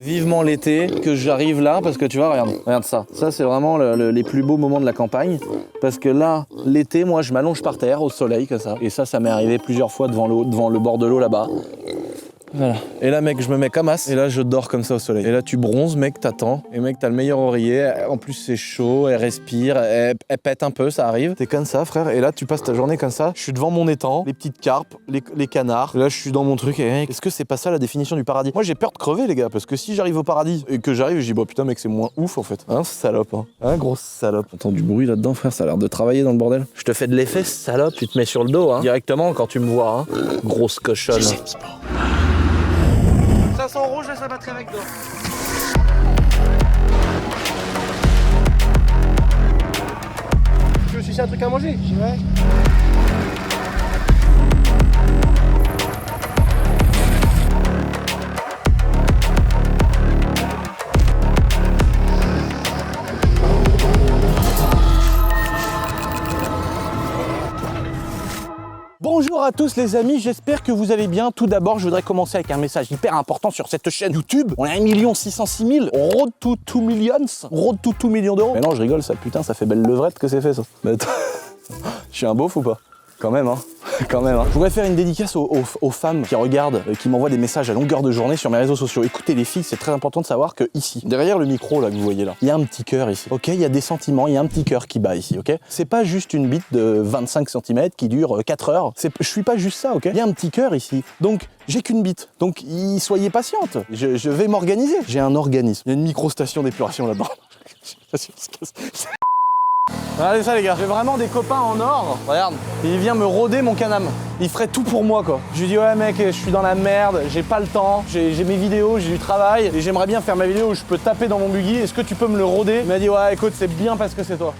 Vivement l'été, que j'arrive là, parce que tu vois, regarde ça. Ça, c'est vraiment les plus beaux moments de la campagne. Parce que là, l'été, moi, je m'allonge par terre, au soleil, comme ça. Et ça m'est arrivé plusieurs fois devant le bord de l'eau, là-bas. Voilà. Et là, mec, je me mets comme as. Et là, je dors comme ça au soleil. Et là, tu bronzes, mec, t'attends. Et mec, t'as le meilleur oreiller. En plus, c'est chaud, elle respire, elle pète un peu, ça arrive. T'es comme ça, frère. Et là, tu passes ta journée comme ça. Je suis devant mon étang, les petites carpes, les canards. Et là, je suis dans mon truc. Et mec, est-ce que c'est pas ça la définition du paradis? Moi, j'ai peur de crever, les gars. Parce que si j'arrive au paradis et que j'arrive, je dis, bah putain, mec, c'est moins ouf, en fait. Hein, salope, hein. Hein, grosse salope. T'entends du bruit là-dedans, frère. Ça a l'air de travailler dans le bordel. Je te fais de l'effet, salope. Tu te mets sur le dos, hein. Directement quand tu me vois, hein. Grosse cochonne. 500 €, je laisse la batterie avec toi. Tu veux sucer un truc à manger? Ouais. Bonjour à tous les amis, j'espère que vous allez bien. Tout d'abord, je voudrais commencer avec un message hyper important sur cette chaîne YouTube. On a 1 606 000, road to 2 millions, road to 2 millions d'euros. Mais non, je rigole, ça putain, ça fait belle levrette que c'est fait ça. Mais attends, je suis un beauf ou pas? Quand même, hein. Quand même, hein. Je voudrais faire une dédicace aux femmes qui regardent, qui m'envoient des messages à longueur de journée sur mes réseaux sociaux. Écoutez les filles, c'est très important de savoir que ici, derrière le micro là que vous voyez là, il y a un petit cœur ici. Ok, il y a des sentiments, il y a un petit cœur qui bat ici. Ok, c'est pas juste une bite de 25 cm qui dure 4 heures. Je suis pas juste ça. Ok, il y a un petit cœur ici. Donc j'ai qu'une bite. Donc soyez patiente. Je vais m'organiser. J'ai un organisme. Il y a une micro-station d'épuration là-dedans. Regardez ça les gars, j'ai vraiment des copains en or, regarde, il vient me rôder mon canam. Il ferait tout pour moi quoi. Je lui dis ouais mec, je suis dans la merde, j'ai pas le temps, j'ai mes vidéos, j'ai du travail et j'aimerais bien faire ma vidéo où je peux taper dans mon buggy, est-ce que tu peux me le rôder? Il m'a dit ouais écoute c'est bien parce que c'est toi.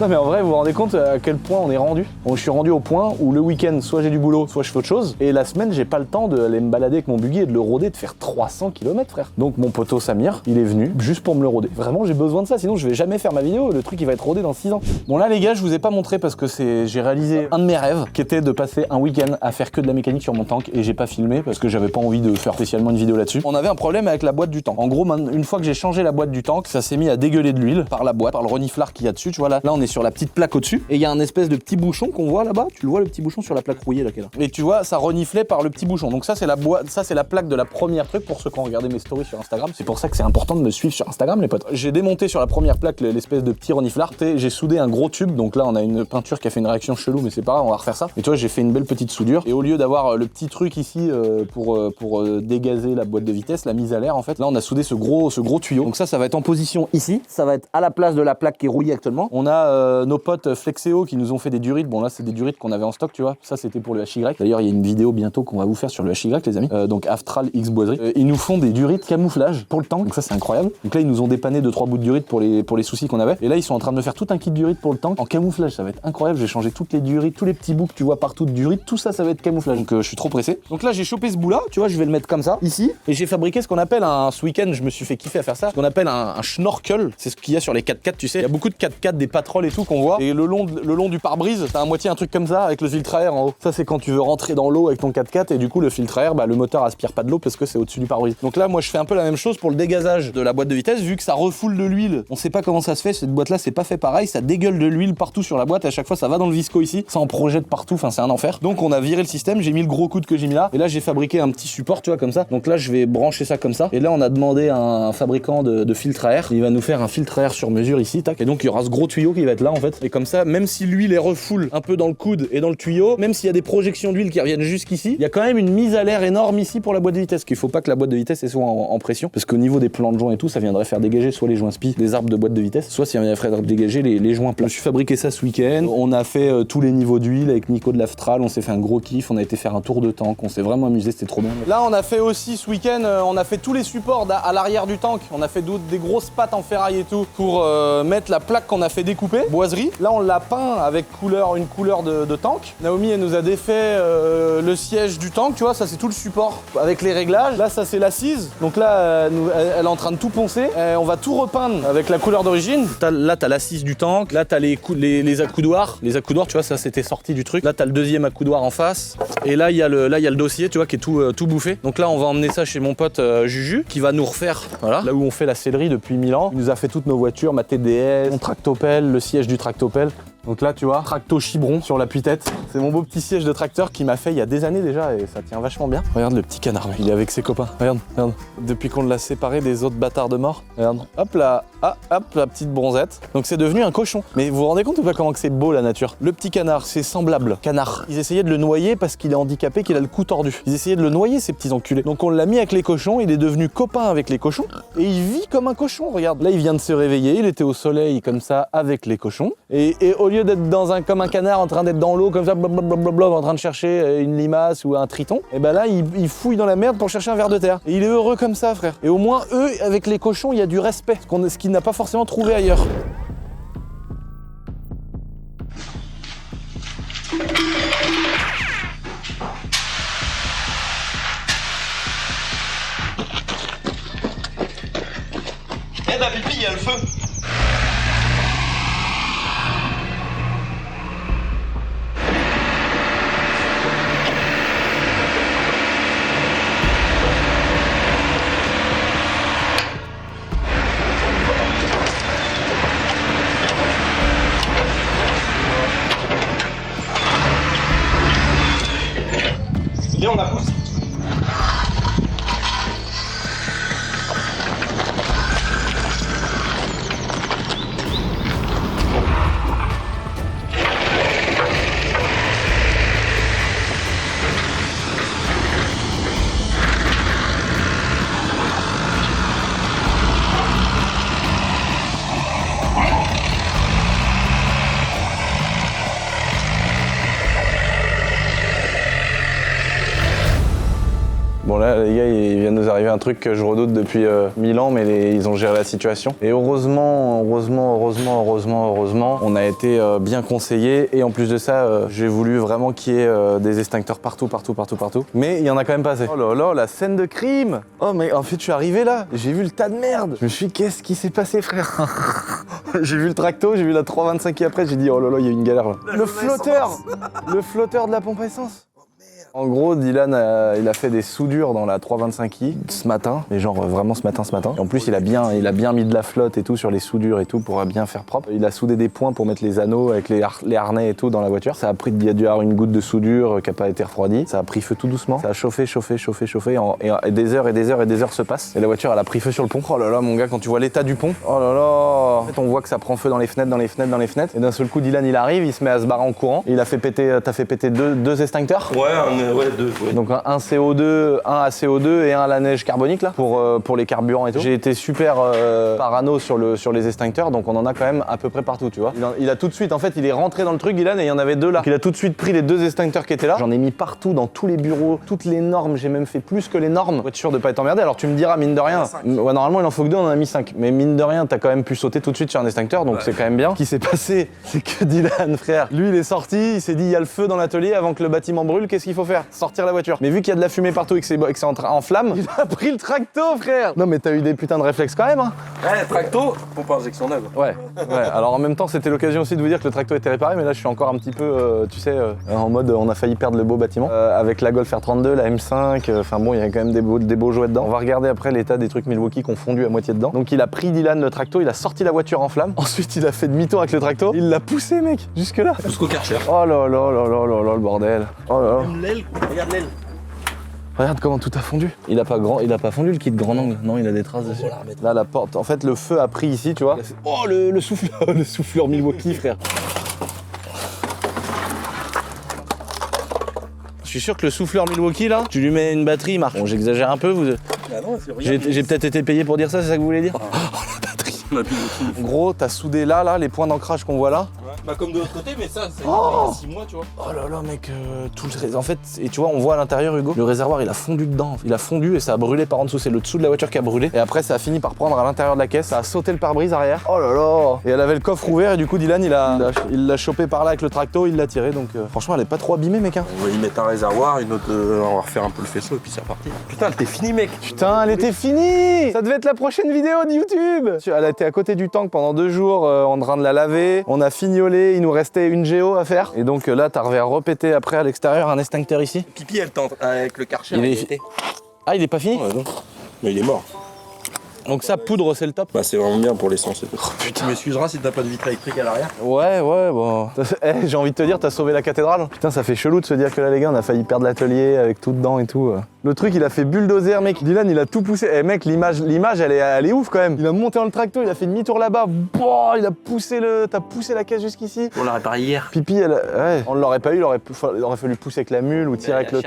Non mais en vrai, vous vous rendez compte à quel point on est rendu? Bon, je suis rendu au point où le week-end, soit j'ai du boulot, soit je fais autre chose. Et la semaine, j'ai pas le temps d'aller me balader avec mon buggy et de le rôder, de faire 300 km, frère. Donc mon poteau Samir, il est venu juste pour me le rôder. Vraiment, j'ai besoin de ça, sinon je vais jamais faire ma vidéo. Le truc, il va être rodé dans 6 ans. Bon là, les gars, je vous ai pas montré parce que j'ai réalisé un de mes rêves, qui était de passer un week-end à faire que de la mécanique sur mon tank. Et j'ai pas filmé parce que j'avais pas envie de faire spécialement une vidéo là-dessus. On avait un problème avec la boîte du tank. En gros, une fois que j'ai changé la boîte du tank, ça s'est mis à dégueuler de l'huile par la boîte, par le reniflard qu'il y a dessus. Tu vois là, on est sur la petite plaque au-dessus et il y a un espèce de petit bouchon qu'on voit là-bas. Tu le vois le petit bouchon sur la plaque rouillée là qu'elle a. Et tu vois, ça reniflait par le petit bouchon. Donc ça c'est la boîte, ça c'est la plaque de la première truc pour ceux qui ont regardé mes stories sur Instagram. C'est pour ça que c'est important de me suivre sur Instagram les potes. J'ai démonté sur la première plaque l'espèce de petit reniflard. J'ai soudé un gros tube. Donc là on a une peinture qui a fait une réaction chelou mais c'est pas grave, on va refaire ça. Et tu vois, j'ai fait une belle petite soudure et au lieu d'avoir le petit truc ici pour dégazer la boîte de vitesse, la mise à l'air en fait, là on a soudé ce gros tuyau. Donc ça va être en position ici, ça va être à la place de la plaque qui est rouillée actuellement. On a nos potes Flexeo qui nous ont fait des durites. Bon là c'est des durites qu'on avait en stock, tu vois. Ça c'était pour le HY. D'ailleurs il y a une vidéo bientôt qu'on va vous faire sur le HY les amis. Donc Aftral X Boiserie. Ils nous font des durites camouflage pour le tank. Donc ça c'est incroyable. Donc là ils nous ont dépanné 2-3 bouts de durites pour les soucis qu'on avait. Et là ils sont en train de me faire tout un kit durites pour le tank en camouflage. Ça va être incroyable. J'ai changé toutes les durites, tous les petits bouts que tu vois partout de durites. Tout ça va être camouflage. Donc je suis trop pressé. Donc là j'ai chopé ce bout là. Tu vois, je vais le mettre comme ça ici. Et j'ai fabriqué ce qu'on appelle ce week-end. Je me suis fait kiffer à faire ça. Ce qu'on appelle un schnorkel. C'est ce qu'il y a sur les 4x4. Tu sais, il y a beaucoup de 4x4 des patrols et tout qu'on voit. Et le long du pare-brise, t'as à moitié un truc comme ça avec le filtre à air en haut. Ça c'est quand tu veux rentrer dans l'eau avec ton 4x4 et du coup le filtre à air, le moteur aspire pas de l'eau parce que c'est au-dessus du pare-brise. Donc là moi je fais un peu la même chose pour le dégazage de la boîte de vitesse vu que ça refoule de l'huile. On sait pas comment ça se fait, cette boîte là c'est pas fait pareil, ça dégueule de l'huile partout sur la boîte, à chaque fois ça va dans le visco ici, ça en projette partout, enfin c'est un enfer. Donc on a viré le système, j'ai mis le gros coude que j'ai mis là et là j'ai fabriqué un petit support tu vois comme ça. Donc là je vais brancher ça comme ça et là on a demandé à un fabricant de filtre à air, il va nous faire un filtre à air sur mesure ici, tac. Et donc il y aura ce gros tuyau qui va être là en fait et comme ça même si l'huile est refoule un peu dans le coude et dans le tuyau, même s'il y a des projections d'huile qui reviennent jusqu'ici, il y a quand même une mise à l'air énorme ici pour la boîte de vitesse, qu'il faut pas que la boîte de vitesse soit en pression, parce qu'au niveau des plans de joints et tout, ça viendrait faire dégager soit les joints spi des arbres de boîte de vitesse, soit ça viendrait faire dégager les joints plats. Je suis fabriqué ça ce week-end, on a fait tous les niveaux d'huile avec Nico de l'Aftral, on s'est fait un gros kiff, on a été faire un tour de tank, on s'est vraiment amusé, c'était trop bien. Là on a fait aussi ce week-end, on a fait tous les supports à l'arrière du tank, on a fait des grosses pattes en ferraille et tout pour mettre la plaque qu'on a fait découper. boiserie. Là, on l'a peint avec une couleur de tank. Naomi, elle nous a défait le siège du tank, tu vois, ça c'est tout le support avec les réglages. Là, ça c'est l'assise. Donc là, elle est en train de tout poncer. On va tout repeindre avec la couleur d'origine. Là, t'as l'assise du tank. Là, t'as les accoudoirs. Les accoudoirs, tu vois, ça c'était sorti du truc. Là, t'as le deuxième accoudoir en face. Et là, il y a le dossier, tu vois, qui est tout bouffé. Donc là, on va emmener ça chez mon pote Juju, qui va nous refaire, voilà, là où on fait la sellerie depuis 1000 ans. Il nous a fait toutes nos voitures, ma TDS, mon tractopelle, le siège du tractopelle. Donc là, tu vois, tracto chibron sur l'appui-tête. C'est mon beau petit siège de tracteur qu'il m'a fait il y a des années déjà et ça tient vachement bien. Regarde le petit canard, mec. Il est avec ses copains. Regarde. Depuis qu'on l'a séparé des autres bâtards de mort. Regarde. Hop là. Ah, hop, la petite bronzette. Donc c'est devenu un cochon. Mais vous vous rendez compte ou pas comment que c'est beau la nature? Le petit canard, c'est semblable. Canard. Ils essayaient de le noyer parce qu'il est handicapé, qu'il a le cou tordu. Ils essayaient de le noyer, ces petits enculés. Donc on l'a mis avec les cochons, il est devenu copain avec les cochons et il vit comme un cochon. Regarde. Là, il vient de se réveiller, il était au soleil comme ça avec les cochons. Et au lieu d'être comme un canard en train d'être dans l'eau, comme ça, blablabla, en train de chercher une limace ou un triton, et ben là, il fouille dans la merde pour chercher un ver de terre. Et il est heureux comme ça, frère. Et au moins, eux, avec les cochons, il y a du respect, ce qu'il n'a pas forcément trouvé ailleurs. Eh bah, pipi, il y a le feu. Viens, on la pousse. Bon là les gars, il vient de nous arriver un truc que je redoute depuis 1000 ans, mais ils ont géré la situation. Et heureusement, on a été bien conseillés. Et en plus de ça, j'ai voulu vraiment qu'il y ait des extincteurs partout. Mais il y en a quand même pas assez. Oh là là, la scène de crime. Oh mais en fait je suis arrivé là, j'ai vu le tas de merde. Je me suis dit qu'est-ce qui s'est passé frère. J'ai vu le tracto, j'ai vu la 325 qui après, j'ai dit oh là là, il y a une galère là. Le flotteur de la pompe à essence. En gros, Dylan, il a fait des soudures dans la 325i ce matin, mais genre vraiment ce matin. Et en plus, il a bien mis de la flotte et tout sur les soudures et tout pour bien faire propre. Il a soudé des points pour mettre les anneaux avec les harnais et tout dans la voiture. Ça a pris, il y a dû avoir une goutte de soudure qui a pas été refroidie. Ça a pris feu tout doucement. Ça a chauffé. Et des heures se passent. Et la voiture, elle a pris feu sur le pont. Oh là là, mon gars, quand tu vois l'état du pont, oh là là. En fait, on voit que ça prend feu dans les fenêtres. Et d'un seul coup, Dylan, il arrive, il se met à se barrer en courant. Et il a fait péter, t'as fait péter deux extincteurs. Ouais, deux. Ouais. Donc un CO2, un à CO2 et un à la neige carbonique là pour les carburants et tout. J'ai été super parano sur les extincteurs, donc on en a quand même à peu près partout, tu vois. Il a tout de suite, en fait, il est rentré dans le truc, Dylan, et il y en avait deux là. Donc il a tout de suite pris les deux extincteurs qui étaient là. J'en ai mis partout dans tous les bureaux, toutes les normes. J'ai même fait plus que les normes pour être sûr de pas être emmerdé. Alors tu me diras mine de rien, ouais, normalement il en faut que deux, on en a mis 5. Mais mine de rien, t'as quand même pu sauter tout de suite sur un extincteur, donc ouais. C'est quand même bien. Ce qui s'est passé, c'est que Dylan, frère, lui il est sorti, il s'est dit il y a le feu dans l'atelier avant que le bâtiment brûle. Qu'est-ce qu'il faut faire? Sortir la voiture. Mais vu qu'il y a de la fumée partout et que c'est en flamme, il a pris le tracto, frère. Non mais t'as eu des putains de réflexes quand même, hein. Ouais, tracto, pompe à injection neuve. Ouais. Alors en même temps, c'était l'occasion aussi de vous dire que le tracto était réparé, mais là je suis encore un petit peu, tu sais, en mode on a failli perdre le beau bâtiment. Avec la Golf R32, la M5, enfin bon, il y a quand même des beaux jouets dedans. On va regarder après l'état des trucs Milwaukee qui ont fondu à moitié dedans. Donc il a pris Dylan le tracto, il a sorti la voiture en flamme. Ensuite il a fait demi-tour avec le tracto, il l'a poussé, mec, jusque là. Jusqu'au Karcher. Oh là là là là là là, le bordel. Oh là là. Même l'aile, regarde l'aile. Regarde comment tout a fondu. Il a pas fondu le kit grand angle. Non, il a des traces dessus. Là, la porte. En fait, le feu a pris ici, tu vois. Oh, le souffleur, le souffleur Milwaukee, frère. Je suis sûr que le souffleur Milwaukee, là, tu lui mets une batterie, il marche. Bon, j'exagère un peu. Ah non, c'est rien. J'ai peut-être été payé pour dire ça, c'est ça que vous voulez dire? Oh, la batterie. En gros, t'as soudé là, les points d'ancrage qu'on voit là. Ouais. Bah comme de l'autre côté, mais ça, c'est Oh. 6 mois, tu vois. Oh là là mec, en fait, et tu vois, on voit à l'intérieur Hugo, le réservoir il a fondu dedans, il a fondu et ça a brûlé par en dessous, c'est le dessous de la voiture qui a brûlé. Et après ça a fini par prendre à l'intérieur de la caisse, ça a sauté le pare-brise arrière. Oh là là. Et elle avait le coffre ouvert et du coup Dylan il l'a chopé par là avec le tracto, il l'a tiré, donc franchement elle est pas trop abîmée mec hein. On va y mettre un réservoir, une autre, on va refaire un peu le faisceau et puis c'est reparti. Putain, elle était finie, mec. Putain, elle était finie. Ça devait être la prochaine vidéo de YouTube. Elle a été à côté du tank pendant 2 jours, en train de la laver. On a fignolé, il nous restait une géo à faire. Et donc là, t'arrivais à repéter après à l'extérieur un extincteur ici. Pipi, elle tente avec le Karcher. Ah, il est pas fini? Ouais, non. Mais il est mort. Donc ça, poudre, c'est le top. Bah c'est vraiment bien pour l'essence et tout. Putain. Tu m'excuseras si t'as pas de vitre électrique à l'arrière. Ouais, bon. J'ai envie de te dire, t'as sauvé la cathédrale. Putain, ça fait chelou de se dire que là, les gars, on a failli perdre l'atelier avec tout dedans et tout. Le truc, il a fait bulldozer, mec. Dylan, il a tout poussé. Eh, mec, l'image, elle est ouf quand même. Il a monté dans le tracto, il a fait demi-tour là-bas. T'as poussé la caisse jusqu'ici. On l'a réparé hier. Pipi, ouais. On l'aurait pas eu, il aurait fallu pousser avec la mule ou tirer avec le.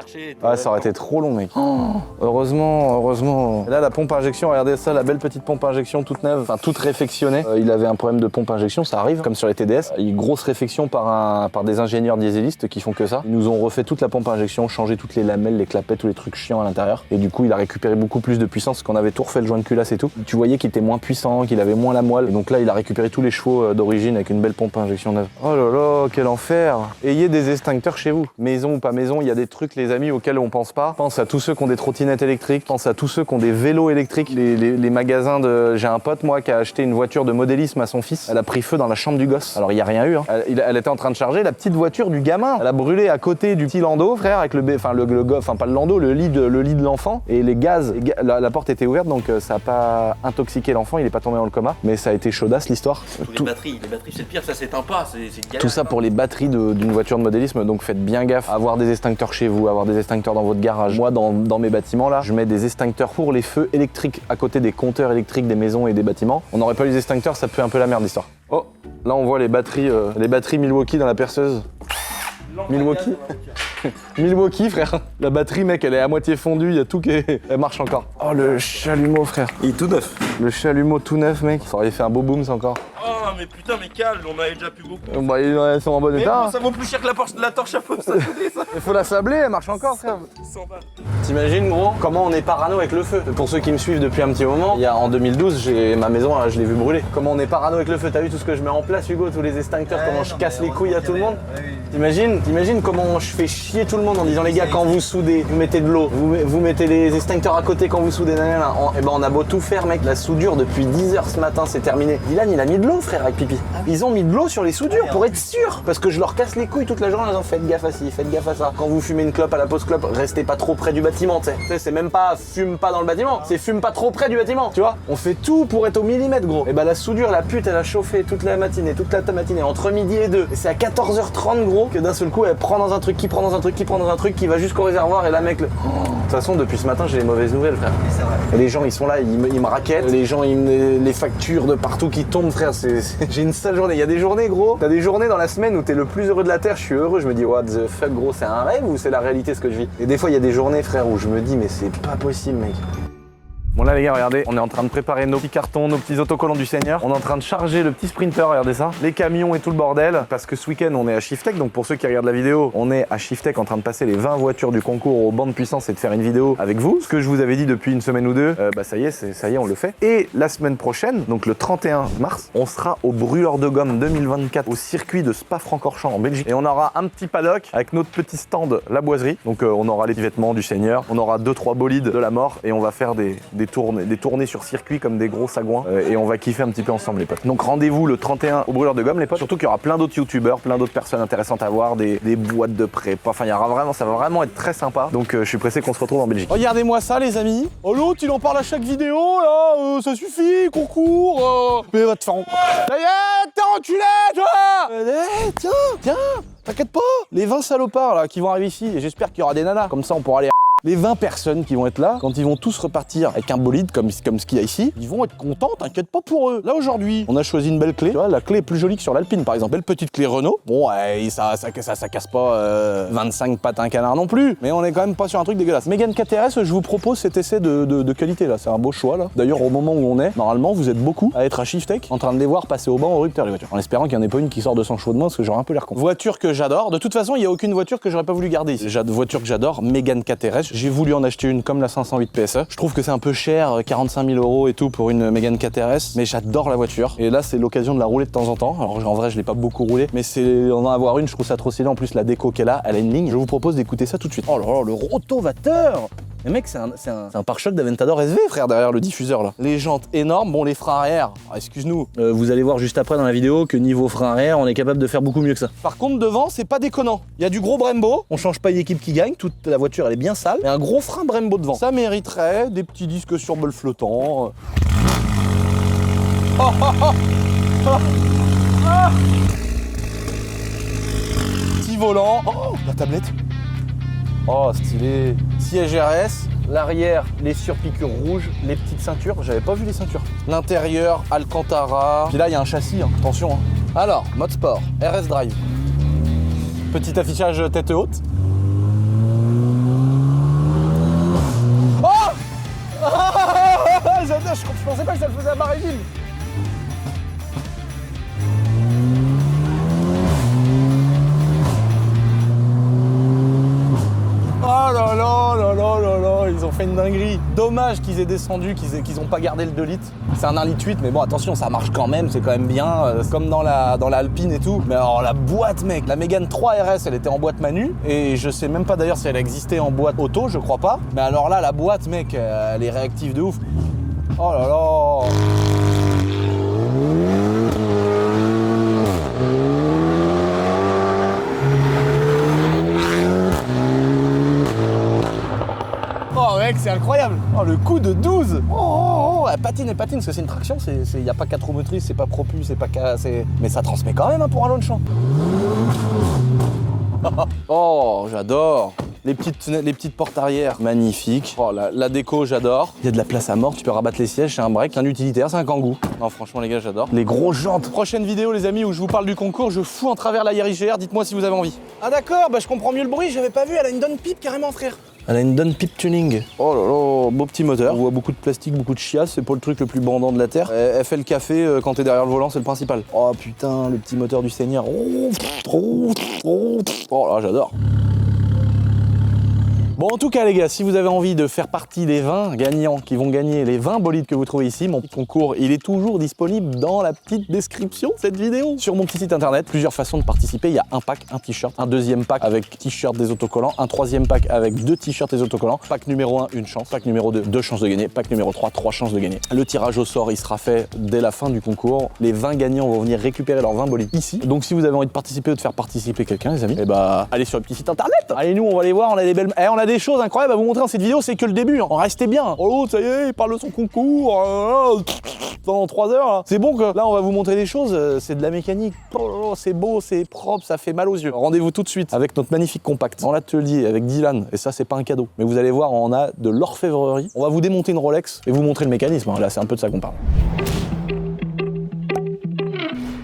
Ah, ça aurait été trop long, mec. Oh, heureusement. Et là, la pompe à injection, regardez ça, la belle petite pompe à injection toute neuve, enfin toute réfectionnée. Il avait un problème de pompe à injection, ça arrive, comme sur les TDS. Une grosse réfection par des ingénieurs dieselistes qui font que ça. Ils nous ont refait toute la pompe à injection, changé toutes les lamelles, les clapettes, tous les trucs chiants à l'intérieur. Et du coup, il a récupéré beaucoup plus de puissance parce qu'on avait tout refait le joint de culasse et tout. Tu voyais qu'il était moins puissant, qu'il avait moins la moelle. Et donc là, il a récupéré tous les chevaux d'origine avec une belle pompe à injection neuve. Oh là là, quel enfer! Ayez des extincteurs chez vous. Maison ou pas maison, il y a des trucs, les amis, auxquels on pense pas. Pense à tous ceux qui ont des trottinettes électriques, pense à tous ceux qui ont des vélos électriques. Les magasins de. J'ai un pote, moi, qui a acheté une voiture de modélisme à son fils. Elle a pris feu dans la chambre du gosse. Alors, il y a rien eu, hein. Elle était en train de charger la petite voiture du gamin. Elle a brûlé à côté du petit landau, frère, avec pas le landau, le lit de l'enfant. Et les gaz, la porte était ouverte, donc ça a pas intoxiqué l'enfant, il est pas tombé dans le coma. Mais ça a été chaudasse l'histoire. Les batteries, c'est le pire, ça s'éteint pas, c'est une galère. Tout ça pour les batteries d'une voiture de modélisme, donc faites bien gaffe à avoir des extincteurs chez vous, avoir des extincteurs dans votre garage. Moi, dans mes bâtiments là, je mets des extincteurs pour les feux électriques à côté des compteurs électriques des maisons et des bâtiments. On n'aurait pas eu les extincteurs, ça pue un peu la merde l'histoire. Oh, là on voit les batteries Milwaukee dans la perceuse. Milwaukee. Milwaukee, frère. La batterie, mec, elle est à moitié fondue, il y a tout qui est. Elle marche encore. Oh, le chalumeau, frère. Il est tout neuf. Le chalumeau tout neuf, mec. Ça aurait fait un beau boom, ça encore. Oh, mais putain, mais calme, on avait déjà plus beaucoup. Bah, ils sont en bon Mais état. bon, ça vaut plus cher que la torche à feu, ça. Il faut la sabler, elle marche encore, frère. 100 balles. T'imagines, gros, comment on est parano avec le feu? Pour ceux qui me suivent depuis un petit moment, en 2012, ma maison, là, je l'ai vu brûler. Comment on est parano avec le feu? T'as vu tout ce que je mets en place, Hugo? Tous les extincteurs, comment je casse les couilles à tout le monde? T'imagines comment je fais chier tout le monde en disant, les gars, quand vous soudez, vous mettez de l'eau, vous mettez les extincteurs à côté quand vous soudez, et ben on a beau tout faire, mec, la soudure depuis 10h ce matin, c'est terminé. Dylan, il a mis de l'eau, frère, avec Pipi. Ils ont mis de l'eau sur les soudures pour être sûr, parce que je leur casse les couilles toute la journée en disant, faites gaffe à ci, faites gaffe à ça. Quand vous fumez une clope à la pause clope, restez pas trop près du bâtiment, tu sais, c'est même pas fume pas dans le bâtiment, c'est fume pas trop près du bâtiment, tu vois. On fait tout pour être au millimètre, gros. Et bah la soudure, la pute, elle a chauffé toute la matinée, entre midi et 2. Et c'est à 14h30, gros, que d'un seul coup, elle prend dans un truc, qui va jusqu'au réservoir, et là, mec, de toute façon, depuis ce matin, j'ai les mauvaises nouvelles, frère. Et les gens, ils sont là, ils me raquettent, les gens, les factures de partout qui tombent, frère, j'ai une sale journée. Il y a des journées, gros, t'as des journées dans la semaine où t'es le plus heureux de la Terre, je suis heureux, je me dis, what the fuck, gros, c'est un rêve ou c'est la réalité ce que je vis? Et des fois, il y a des journées, frère, où je me dis, mais c'est pas possible, mec. Bon là les gars, regardez, on est en train de préparer nos petits cartons, nos petits autocollants du Seigneur. On est en train de charger le petit Sprinter, regardez ça. Les camions et tout le bordel. Parce que ce week-end, on est à Shiftech. Donc pour ceux qui regardent la vidéo, on est à Shiftech en train de passer les 20 voitures du concours au banc de puissance et de faire une vidéo avec vous. Ce que je vous avais dit depuis une semaine ou deux, bah ça y est, on le fait. Et la semaine prochaine, donc le 31 mars, on sera au Brûleur de Gomme 2024 au circuit de Spa-Francorchamps en Belgique. Et on aura un petit paddock avec notre petit stand La Boiserie. Donc on aura les vêtements du Seigneur, on aura 2-3 bolides de la mort et on va faire des tournées sur circuit comme des gros sagouins et on va kiffer un petit peu ensemble les potes. Donc rendez-vous le 31 au Brûleur de Gomme les potes. Surtout qu'il y aura plein d'autres youtubeurs, plein d'autres personnes intéressantes à voir, des boîtes de prépa. Enfin ça va vraiment être très sympa. Donc je suis pressé qu'on se retrouve en Belgique. Regardez-moi ça les amis. Oh l'autre il en parle à chaque vidéo là, ça suffit, concours. Mais va te faire ça y est, t'es enculé toi. Tiens, t'inquiète pas. Les 20 salopards là qui vont arriver ici et j'espère qu'il y aura des nanas. Comme ça on pourra aller Les 20 personnes qui vont être là, quand ils vont tous repartir avec un bolide comme ce qu'il y a ici, ils vont être contents, t'inquiète pas pour eux. Là aujourd'hui, on a choisi une belle clé. Tu vois, la clé est plus jolie que sur l'Alpine par exemple. Belle petite clé Renault. Bon, ouais, ça casse pas 25 patins canards non plus, mais on est quand même pas sur un truc dégueulasse. Mégane KTRS, je vous propose cet essai de qualité là. C'est un beau choix là. D'ailleurs, au moment où on est, normalement, vous êtes beaucoup à être à Shiftech en train de les voir passer au banc au rupteur les voitures. En espérant qu'il n'y en ait pas une qui sort de son chaud de main parce que j'aurais un peu l'air con. Voiture que j'adore. De toute façon, il n'y a aucune voiture que j'aurais pas voulu garder ici. Voiture que j'adore, Mégane KTRS. J'ai voulu en acheter une comme la 508 PSE. Je trouve que c'est un peu cher, 45 000 € et tout pour une Mégane KTRS, mais j'adore la voiture. Et là, c'est l'occasion de la rouler de temps en temps. Alors en vrai, je l'ai pas beaucoup roulé, mais c'est en avoir une, je trouve ça trop stylé. En plus, la déco qu'elle a, elle a une ligne. Je vous propose d'écouter ça tout de suite. Oh là là, le rotovateur! Mais mec, c'est un pare-choc d'Aventador SV, frère, derrière le diffuseur là. Les jantes énormes, bon, les freins arrière, excuse-nous, vous allez voir juste après dans la vidéo que niveau frein arrière, on est capable de faire beaucoup mieux que ça. Par contre, devant, c'est pas déconnant. Il y a du gros Brembo, on change pas d'équipe qui gagne, toute la voiture elle est bien sale, mais un gros frein Brembo devant. Ça mériterait des petits disques sur bol flottant. Oh, oh, oh. Oh. Ah. Petit volant. Oh, la tablette. Oh, stylé. Siège RS, l'arrière, les surpiqûres rouges, les petites ceintures. J'avais pas vu les ceintures. L'intérieur, Alcantara. Puis là, il y a un châssis, hein. Attention. Hein. Alors, mode sport, RS Drive. Petit affichage tête haute. Oh je pensais pas que ça le faisait à Maréville. Oh là là là là là là, ils ont fait une dinguerie. Dommage qu'ils aient descendu, qu'ils ont pas gardé le 2 litres. C'est un 1,8 litre, mais bon, attention, ça marche quand même, c'est quand même bien, comme dans la Alpine et tout. Mais alors la boîte, mec, la Mégane 3 RS, elle était en boîte manu, et je sais même pas d'ailleurs si elle existait en boîte auto, je crois pas. Mais alors là, la boîte, mec, elle est réactive de ouf. Oh là là. Oh mec, c'est incroyable. Oh, le coup de 12. Oh, elle patine, parce que c'est une traction, il n'y a pas 4 roues motrices, c'est pas propulsé, c'est pas... Mais ça transmet quand même hein, pour un Longchamp. Oh, j'adore. Les petites portes arrière, magnifiques. Oh, la déco, j'adore. Il y a de la place à mort, tu peux rabattre les sièges, c'est un break, c'est un utilitaire, c'est un Kangoo. Non, franchement, les gars, j'adore. Les grosses jantes. Prochaine vidéo, les amis, où je vous parle du concours, je fous en travers la Yaris GR, dites-moi si vous avez envie. Ah d'accord, bah je comprends mieux le bruit, j'avais pas vu, elle a une downpipe carrément, frère. Elle a une downpipe tuning. Oh là là, beau petit moteur. On voit beaucoup de plastique, beaucoup de chiasse, c'est pas le truc le plus bandant de la Terre. Elle fait le café quand t'es derrière le volant, c'est le principal. Oh putain, le petit moteur du Seigneur. Oh là, j'adore. Bon, en tout cas, les gars, si vous avez envie de faire partie des 20 gagnants qui vont gagner les 20 bolides que vous trouvez ici, mon concours, il est toujours disponible dans la petite description de cette vidéo. Sur mon petit site internet, plusieurs façons de participer. Il y a un pack, un t-shirt, un deuxième pack avec t-shirt des autocollants, un troisième pack avec 2 t-shirts des autocollants. Pack numéro 1, une chance. Pack numéro 2, 2 chances de gagner. Pack numéro 3, 3 chances de gagner. Le tirage au sort, il sera fait dès la fin du concours. Les 20 gagnants vont venir récupérer leurs 20 bolides ici. Donc, si vous avez envie de participer ou de faire participer quelqu'un, les amis, eh bah, allez sur le petit site internet. Allez, nous, on va aller voir, on a des belles... on a des choses incroyables à vous montrer dans cette vidéo, c'est que le début, hein. Restez bien. Oh, ça y est, il parle de son concours pendant 3 heures. Là. C'est bon que là, on va vous montrer des choses, c'est de la mécanique. Oh, c'est beau, c'est propre, ça fait mal aux yeux. Rendez-vous tout de suite avec notre magnifique compact dans l'atelier avec Dylan, et ça, c'est pas un cadeau. Mais vous allez voir, on a de l'orfèvrerie. On va vous démonter une Rolex et vous montrer le mécanisme. Hein. Là, c'est un peu de ça qu'on parle.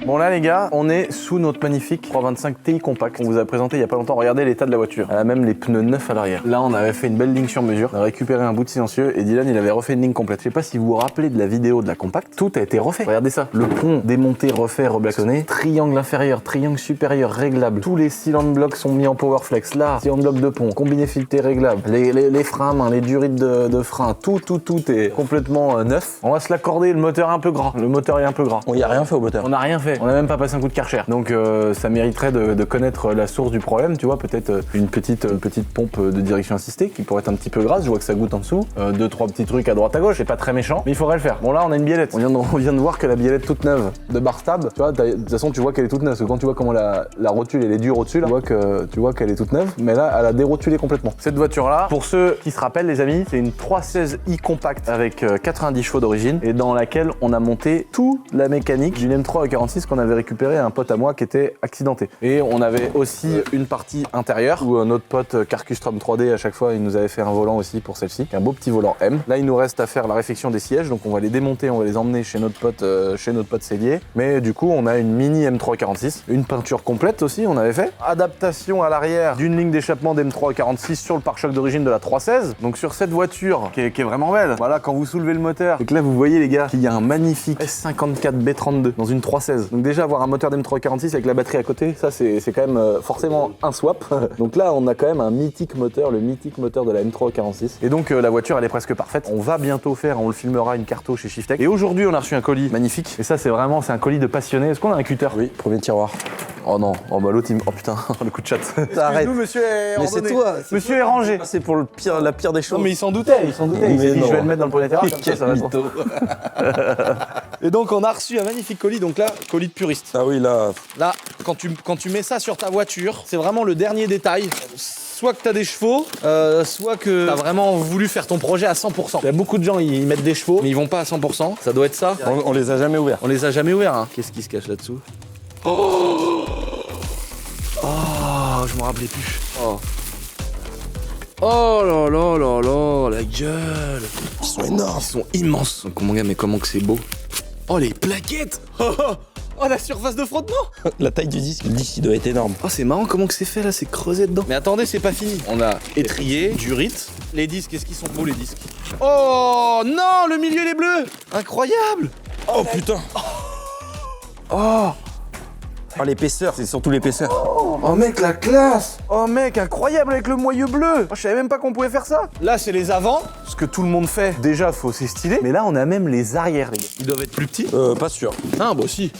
Bon là les gars, on est sous notre magnifique 325 Ti compact qu'on vous a présenté il y a pas longtemps. Regardez l'état de la voiture. Elle a même les pneus neufs à l'arrière. Là on avait fait une belle ligne sur mesure, on a récupéré un bout de silencieux et Dylan il avait refait une ligne complète. Je sais pas si vous vous rappelez de la vidéo de la compact, tout a été refait. Regardez ça, le pont démonté, refait, reblaconné, triangle inférieur, triangle supérieur réglable. Tous les cylinder blocks sont mis en powerflex. Là, cylinder bloc de pont, combiné fileté réglable. Les freins à main, les durites de frein, tout est complètement neuf. On va se l'accorder, le moteur est un peu gras. Le moteur est un peu gras. On y a rien fait au moteur. On a rien fait. On a même pas passé un coup de Karcher. Donc ça mériterait de connaître la source du problème, tu vois, peut-être une petite pompe de direction assistée qui pourrait être un petit peu grasse, je vois que ça goûte en dessous, 2-3 petits trucs à droite à gauche, c'est pas très méchant, mais il faudrait le faire. Bon là on a une biellette, on vient de voir que la biellette toute neuve de Barstab, tu vois, de toute façon tu vois qu'elle est toute neuve, parce que quand tu vois comment la rotule elle est dure au-dessus, là, tu vois qu'elle est toute neuve, mais là elle a dérotulé complètement. Cette voiture là, pour ceux qui se rappellent les amis, c'est une 316i compact avec 90 chevaux d'origine et dans laquelle on a monté toute la mécanique d'une M3 E46 M346 qu'on avait récupéré à un pote à moi qui était accidenté. Et on avait aussi une partie intérieure où notre pote Carcustrom 3D à chaque fois il nous avait fait un volant aussi pour celle-ci, un beau petit volant M. Là il nous reste à faire la réfection des sièges, donc on va les démonter, on va les emmener chez notre pote Cellier. Mais du coup on a une mini M346, une peinture complète aussi on avait fait. Adaptation à l'arrière d'une ligne d'échappement d'M346 sur le pare-choc d'origine de la 316. Donc sur cette voiture qui est vraiment belle, voilà quand vous soulevez le moteur, et que là vous voyez les gars qu'il y a un magnifique S54B32 dans une 316. Donc déjà avoir un moteur d'M346 avec la batterie à côté, ça c'est quand même forcément un swap. Donc là on a quand même un mythique moteur, le mythique moteur de la M346. Et donc la voiture elle est presque parfaite. On va bientôt faire, on le filmera, une carto chez Shiftech. Et aujourd'hui on a reçu un colis magnifique. Et ça c'est un colis de passionné. Est-ce qu'on a un cutter? Oui, premier tiroir. Oh non, oh bah l'autre il... Oh putain, le coup de chat. Arrête. Nous monsieur est Mais c'est ordonné. toi. Monsieur est rangé. C'est pour la pire des choses. Non mais il s'en doutait. Il s'est dit non. je vais le mettre dans le premier tiroir, comme ça va être mytho. Et donc on a reçu un magnifique colis, donc là, colis de puriste. Ah oui, là. Là, quand tu mets ça sur ta voiture, c'est vraiment le dernier détail. Soit que t'as des chevaux, soit que t'as vraiment voulu faire ton projet à 100%. Il y a beaucoup de gens, ils mettent des chevaux, mais ils vont pas à 100%. Ça doit être ça. On les a jamais ouverts. On les a jamais ouverts, hein. Qu'est-ce qui se cache là-dessous? Oh, je m'en rappelais plus. Oh là là là là, la gueule. Ils sont énormes. Ils sont immenses. Donc, mon gars, mais comment que c'est beau. Oh, les plaquettes. Oh, la surface de frottement. La taille du disque, le disque il doit être énorme. Oh, c'est marrant comment que c'est fait là, c'est creusé dedans. Mais attendez, c'est pas fini. On a étrié, durite. Les disques, qu'est-ce qu'ils sont beaux les disques. Oh non, le milieu il est bleu. Incroyable. Oh putain. Oh. Oh l'épaisseur, c'est surtout l'épaisseur. Oh mec, la classe. Oh mec, incroyable avec le moyeu bleu. Oh, je savais même pas qu'on pouvait faire ça. Là, c'est les avants. Ce que tout le monde fait, déjà, faut c'est stylé. Mais là, on a même les arrières, les gars. Ils doivent être plus petits. Pas sûr. Ah, bah si.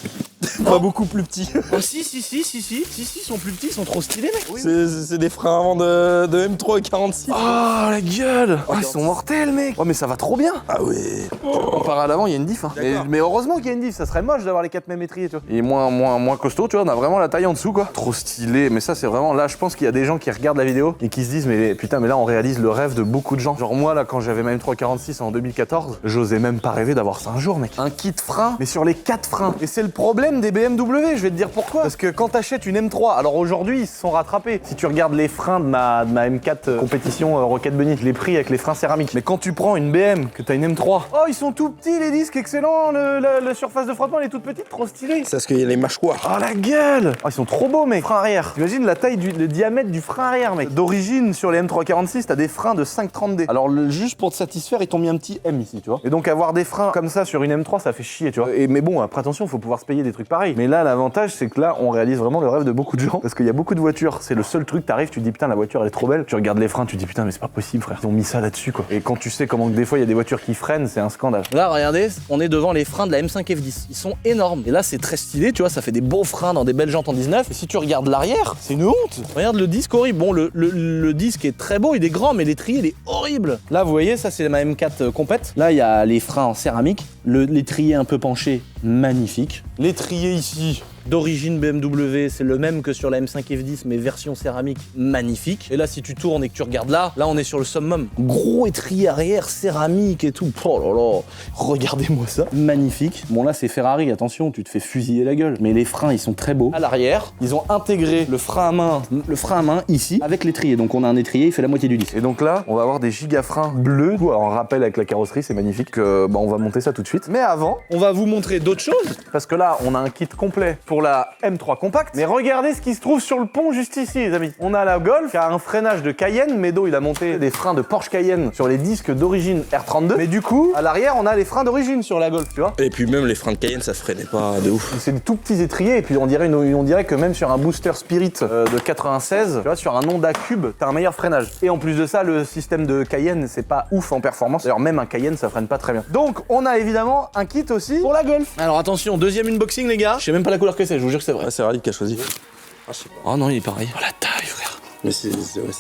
Pas beaucoup plus petit. Oh si, ils sont plus petits, ils sont trop stylés, mec. Oui. C'est des freins avant de M346. Oh, la gueule. Oh, ils sont mortels, mec. Oh, mais ça va trop bien. Ah ouais. Comparé à l'avant, il y a une diff. Hein. Mais heureusement qu'il y a une diff, ça serait moche d'avoir les 4 mêmes étriers, tu vois. Il est moins costaud, tu vois, on a vraiment la taille en dessous, quoi. Trop stylé, mais ça, c'est vraiment. Là, je pense qu'il y a des gens qui regardent la vidéo et qui se disent, mais putain, mais là, on réalise le rêve de beaucoup de gens. Genre, moi, là, quand j'avais ma M346 en 2014, j'osais même pas rêver d'avoir ça un jour, mec. Un kit frein, mais sur les 4 freins. Et c'est le problème des BMW, je vais te dire pourquoi. Parce que quand t'achètes une M3, alors aujourd'hui, ils se sont rattrapés. Si tu regardes les freins de ma M4 compétition Rocket Bunny, je l'ai pris avec les freins céramiques. Mais quand tu prends une BM, que t'as une M3, oh, ils sont tout petits, les disques, excellent. La surface de frottement, elle est toute petite, trop stylée. C'est parce qu'il y a les mâchoires. Oh la gueule. Oh, ils sont trop beaux, mec. Frein arrière. T'imagines la taille, le diamètre du frein arrière, mec. D'origine, sur les M346, t'as des freins de 530D. Alors, juste pour te satisfaire, ils t'ont mis un petit M ici, tu vois. Et donc, avoir des freins comme ça sur une M3, ça fait chier, tu vois. Mais bon, après, attention, faut pouvoir se payer des trucs pareils. Mais là, l'avantage, c'est que là, on réalise vraiment le rêve de beaucoup de gens. Parce qu'il y a beaucoup de voitures. C'est le seul truc, t'arrives, tu te dis, putain, la voiture, elle est trop belle. Tu regardes les freins, tu te dis, putain, mais c'est pas possible, frère. Ils ont mis ça là-dessus, quoi. Et quand tu sais comment que des fois, il y a des voitures qui freinent, c'est un scandale. Là, regardez, on est devant les freins de la M5 F10. Ils sont énormes. Et là, c'est très stylé, tu vois, ça fait des beaux freins dans des belles jantes en 19. Et si tu regardes l'arrière, c'est une honte. Regarde le disque horrible. Bon, le disque est très beau, il est grand, mais l'étrier, il est horrible. Là, vous voyez, ça, c'est ma M4 complète. Là, il y a les freins en céramique. L'étrier un peu penché, magnifique. L'étrier ici, d'origine BMW, c'est le même que sur la M5 F10, mais version céramique, magnifique. Et là, si tu tournes et que tu regardes là on est sur le summum. Gros étrier arrière, céramique et tout. Oh là là, regardez-moi ça. Magnifique. Bon, là, c'est Ferrari, attention, tu te fais fusiller la gueule. Mais les freins, ils sont très beaux. À l'arrière, ils ont intégré le frein à main ici, avec l'étrier. Donc, on a un étrier, il fait la moitié du disque. Et donc là, on va avoir des gigafreins bleus, en rappel avec la carrosserie, c'est magnifique. On va monter ça tout de suite. Mais avant, on va vous montrer d'autres choses. Parce que là, on a un kit complet pour la M3 Compact. Mais regardez ce qui se trouve sur le pont juste ici, les amis. On a la Golf qui a un freinage de Cayenne. Medo, il a monté des freins de Porsche Cayenne sur les disques d'origine R32. Mais du coup, à l'arrière, on a les freins d'origine sur la Golf, tu vois. Et puis même les freins de Cayenne, ça freinait pas de ouf. C'est des tout petits étriers. Et puis on dirait que même sur un Booster Spirit de 96, tu vois, sur un Honda Cube, t'as un meilleur freinage. Et en plus de ça, le système de Cayenne, c'est pas ouf en performance. D'ailleurs, même un Cayenne, ça freine pas très bien. Donc, on a évidemment un kit aussi pour la Golf. Alors attention, deuxième unboxing, les gars. Je sais même pas la couleur que c'est, je vous jure que c'est vrai. Ah, c'est Rally qui a choisi. Ah, je sais pas. Oh non, il est pareil. Oh la taille, frère. Mais c'est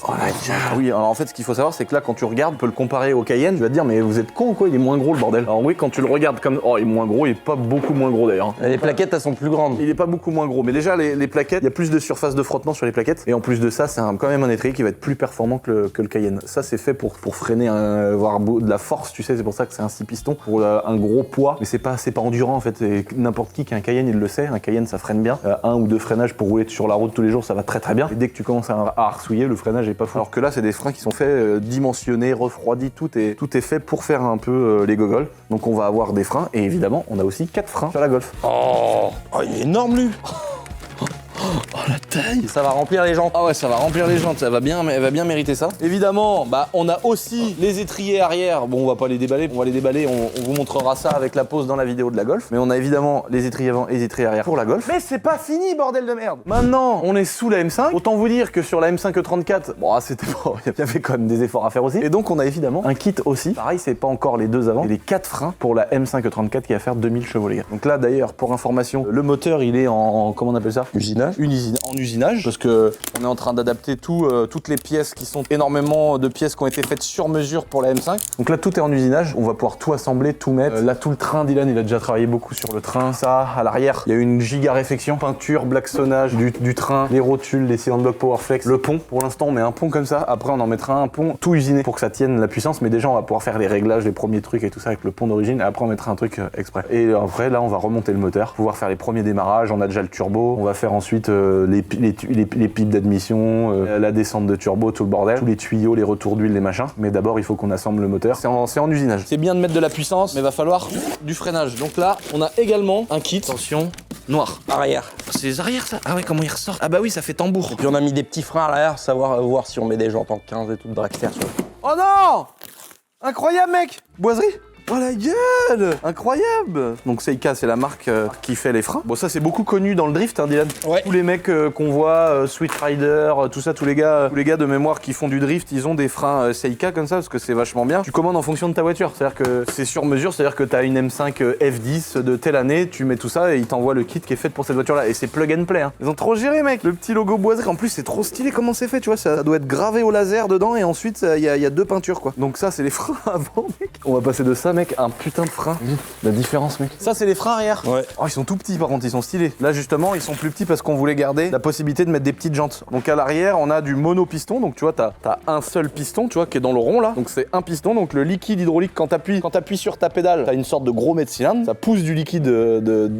Oh la ah oui, alors en fait, ce qu'il faut savoir, c'est que là, quand tu regardes, on peut le comparer au Cayenne, tu vas te dire, mais vous êtes con ou quoi, il est moins gros le bordel. Alors oui, quand tu le regardes comme. Oh, il est moins gros, il est pas beaucoup moins gros d'ailleurs. Les plaquettes, elles sont plus grandes. Il est pas beaucoup moins gros, mais déjà les plaquettes, il y a plus de surface de frottement sur les plaquettes. Et en plus de ça, c'est quand même un étrier qui va être plus performant que le Cayenne. Ça, c'est fait pour freiner, avoir de la force, tu sais, c'est pour ça que c'est un 6 pistons, pour un gros poids. Mais c'est pas endurant en fait. Et n'importe qui a un Cayenne, il le sait. Un Cayenne, ça freine bien. Un ou deux freinages pour rouler sur la route tous les jours, ça va très très bien. Et dès que tu commences à arsouiller, le freinage est pas fou. Alors que là, c'est des freins qui sont faits dimensionnés, refroidis, tout est fait pour faire un peu les gogoles. Donc on va avoir des freins et évidemment, on a aussi 4 freins sur la Golf. Oh, il est énorme lui. Oh la taille! Ça va remplir les jantes. Ah ouais, ça va remplir les jantes, elle va bien mériter ça. Évidemment, bah on a aussi les étriers arrière. Bon, on va pas les déballer, on vous montrera ça avec la pause dans la vidéo de la Golf. Mais on a évidemment les étriers avant et les étriers arrière pour la Golf. Mais c'est pas fini, bordel de merde! Maintenant, on est sous la M5. Autant vous dire que sur la M5 E34, bon, c'était pas. Il y avait quand même des efforts à faire aussi. Et donc, on a évidemment un kit aussi. Pareil, c'est pas encore les deux avant. Et les 4 freins pour la M5 E34 qui va faire 2000 chevaux, les gars. Donc là, d'ailleurs, pour information, le moteur, il est en comment on appelle ça? Usinage. En usinage, parce que on est en train d'adapter toutes les pièces qui sont énormément de pièces qui ont été faites sur mesure pour la M5. Donc là, tout est en usinage. On va pouvoir tout assembler, tout mettre. Là, tout le train, Dylan, il a déjà travaillé beaucoup sur le train. Ça, à l'arrière, il y a une giga réfection, peinture, blacksonnage du train, les rotules, les cylindres blocs Powerflex, le pont. Pour l'instant, on met un pont comme ça. Après, on en mettra un pont tout usiné pour que ça tienne la puissance. Mais déjà, on va pouvoir faire les réglages, les premiers trucs et tout ça avec le pont d'origine. Et après, on mettra un truc exprès. Et après, là, on va remonter le moteur, pouvoir faire les premiers démarrages. On a déjà le turbo. On va faire ensuite les pipes d'admission, la descente de turbo, tout le bordel, tous les tuyaux, les retours d'huile, les machins. Mais d'abord, il faut qu'on assemble le moteur. C'est en usinage. C'est bien de mettre de la puissance, mais va falloir du freinage. Donc là, on a également un kit. Attention, noir. Arrière. C'est les arrières, ça? Ah ouais, comment il ressort? Ah bah oui, ça fait tambour. Puis on a mis des petits freins à l'arrière, voir si on met des jantes en 15 et tout de dragster sur. Oh non! Incroyable, mec! Boiserie? Oh la gueule! Incroyable! Donc Seika, c'est la marque qui fait les freins. Bon, ça c'est beaucoup connu dans le drift, hein, Dylan. Ouais. Tous les mecs qu'on voit, Sweet Rider, tout ça, tous les gars de mémoire qui font du drift, ils ont des freins Seika comme ça parce que c'est vachement bien. Tu commandes en fonction de ta voiture, c'est-à-dire que c'est sur mesure, c'est-à-dire que t'as une M5 F10 de telle année, tu mets tout ça et ils t'envoient le kit qui est fait pour cette voiture-là. Et c'est plug and play. Hein. Ils ont trop géré, mec. Le petit logo boiserie. En plus, c'est trop stylé comment c'est fait, tu vois. Ça doit être gravé au laser dedans et ensuite il y a 2 peintures quoi. Donc ça, c'est les freins avant, mec. On va passer de ça, mec, à un putain de frein. La différence, mec. Ça, c'est les freins arrière. Ouais. Oh, ils sont tout petits par contre, ils sont stylés. Là, justement, ils sont plus petits parce qu'on voulait garder la possibilité de mettre des petites jantes. Donc à l'arrière, on a du monopiston. Donc tu vois, t'as un seul piston, tu vois, qui est dans le rond là. Donc c'est un piston. Donc le liquide hydraulique, quand t'appuies sur ta pédale, t'as une sorte de gros mètre-cylindre. Ça pousse du liquide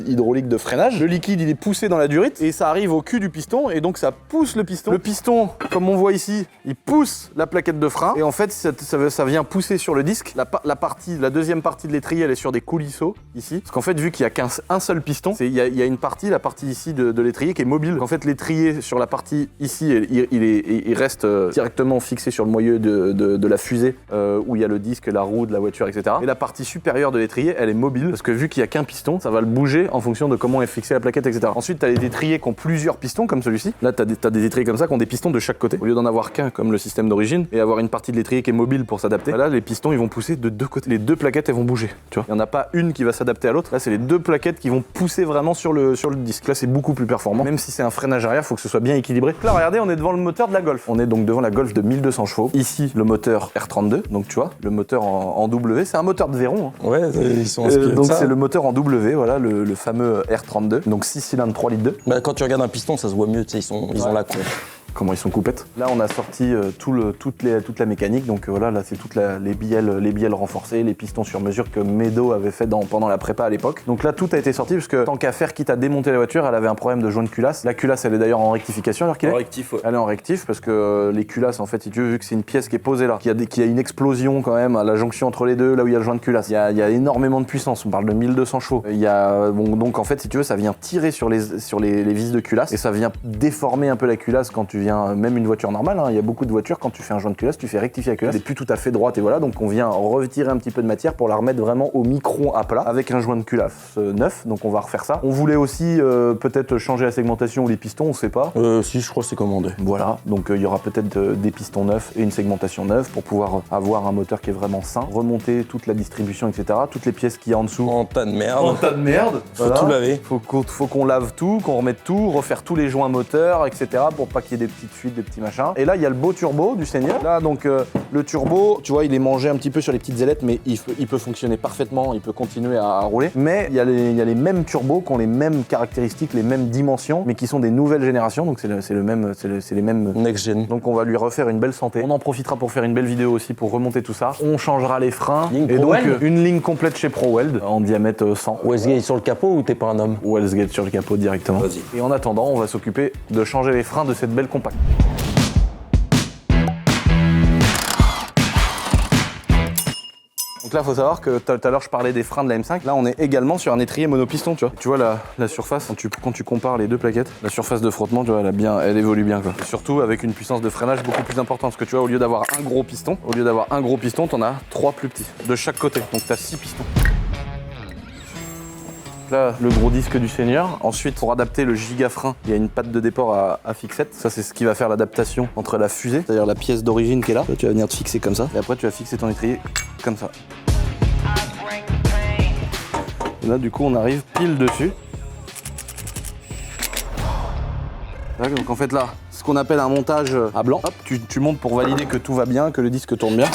hydraulique de freinage. Le liquide, il est poussé dans la durite et ça arrive au cul du piston et donc ça pousse le piston. Le piston, comme on voit ici, il pousse la plaquette de frein et en fait, ça vient pousser sur le disque. La deuxième partie de l'étrier, elle est sur des coulisseaux ici. Parce qu'en fait, vu qu'il y a qu'un seul piston, il y a une partie, la partie ici de l'étrier qui est mobile. En fait, l'étrier sur la partie ici, il reste directement fixé sur le moyeu de la fusée où il y a le disque, la roue de la voiture, etc. Et la partie supérieure de l'étrier, elle est mobile parce que vu qu'il y a qu'un piston, ça va le bouger en fonction de comment est fixée la plaquette, etc. Ensuite, tu as les étriers qui ont plusieurs pistons comme celui-ci. Là, tu as des étriers comme ça qui ont des pistons de chaque côté. Au lieu d'en avoir qu'un comme le système d'origine et avoir une partie de l'étrier qui est mobile pour s'adapter, là, les pistons, ils vont pousser de deux côtés. Les 2 plaquettes, elles vont bouger. Tu vois, il n'y en a pas une qui va s'adapter à l'autre. Là, c'est les 2 plaquettes qui vont pousser vraiment sur le disque. Là, c'est beaucoup plus performant. Même si c'est un freinage arrière, il faut que ce soit bien équilibré. Là, regardez, on est devant le moteur de la Golf. On est donc devant la Golf de 1200 chevaux. Ici, le moteur R32. Donc, tu vois, le moteur en W. C'est un moteur de Veyron. Hein. Ouais, ils sont inspirés de donc, ça. c'est le moteur en W, voilà, le fameux R32. Donc, 6 cylindres, 3 litres 2. Bah, quand tu regardes un piston, ça se voit mieux, tu sais, ils ont la con. Comment ils sont coupettes. Là, on a sorti toute la mécanique. Donc voilà, là, c'est toutes les bielles renforcées, les pistons sur mesure que Medo avait fait pendant la prépa à l'époque. Donc là, tout a été sorti parce que tant qu'à faire, quitte à démonter la voiture, elle avait un problème de joint de culasse. La culasse, elle est d'ailleurs en rectification alors qu'il est. En rectif, ouais. Elle est en rectif parce que les culasses, en fait, si tu veux, vu que c'est une pièce qui est posée là, qu'il y a une explosion quand même à la jonction entre les deux, là où il y a le joint de culasse. Il y a énormément de puissance. On parle de 1200 chevaux. Donc en fait, si tu veux, ça vient tirer sur les vis de culasse et ça vient déformer un peu la culasse quand tu viens, même une voiture normale, hein, il y a beaucoup de voitures, quand tu fais un joint de culasse, tu fais rectifier la culasse, elle est plus tout à fait droite et voilà, donc on vient retirer un petit peu de matière pour la remettre vraiment au micron à plat avec un joint de culasse neuf, donc on va refaire ça. On voulait aussi peut-être changer la segmentation ou les pistons, on sait pas. Si, je crois que c'est commandé. Voilà, donc il y aura peut-être des pistons neufs et une segmentation neuve pour pouvoir avoir un moteur qui est vraiment sain, remonter toute la distribution, etc. Toutes les pièces qu'il y a en dessous. En tas de merde. En tas de merde. Faut tout laver. Faut qu'on lave tout, qu'on remette tout, refaire tous les joints moteurs, etc. pour pas qu'il y ait des petites fuites, des petits machins. Et là, il y a le beau turbo du Seigneur. Là, donc, le turbo, tu vois, il est mangé un petit peu sur les petites ailettes, mais il peut fonctionner parfaitement, il peut continuer à rouler. Mais il y a les mêmes turbos qui ont les mêmes caractéristiques, les mêmes dimensions, mais qui sont des nouvelles générations, donc c'est les mêmes Next gen. donc on va lui refaire une belle santé. On en profitera pour faire une belle vidéo aussi pour remonter tout ça. On changera les freins. Ligne et donc ProWeld une ligne complète chez ProWeld en diamètre 100. Westgate sur le capot ou t'es pas un homme? Wellsgate sur le capot directement. Vas-y. Et en attendant, on va s'occuper de changer les freins de cette belle compacte. Donc là, il faut savoir que tout à l'heure, je parlais des freins de la M5. Là, on est également sur un étrier monopiston, tu vois. Tu vois la surface, quand tu compares les deux plaquettes, la surface de frottement, tu vois, elle évolue bien, quoi. Et surtout avec une puissance de freinage beaucoup plus importante. Parce que tu vois, au lieu d'avoir un gros piston, t'en as 3 plus petits de chaque côté. Donc t'as 6 pistons. Là, le gros disque du Seigneur. Ensuite, pour adapter le giga frein, il y a une patte de déport à fixette. Ça, c'est ce qui va faire l'adaptation entre la fusée, c'est-à-dire la pièce d'origine qui est là. Là, tu vas venir te fixer comme ça. Et après, tu vas fixer ton étrier comme ça. Et là, du coup, on arrive pile dessus. Donc en fait là, ce qu'on appelle un montage à blanc. Hop, tu montes pour valider que tout va bien, que le disque tourne bien.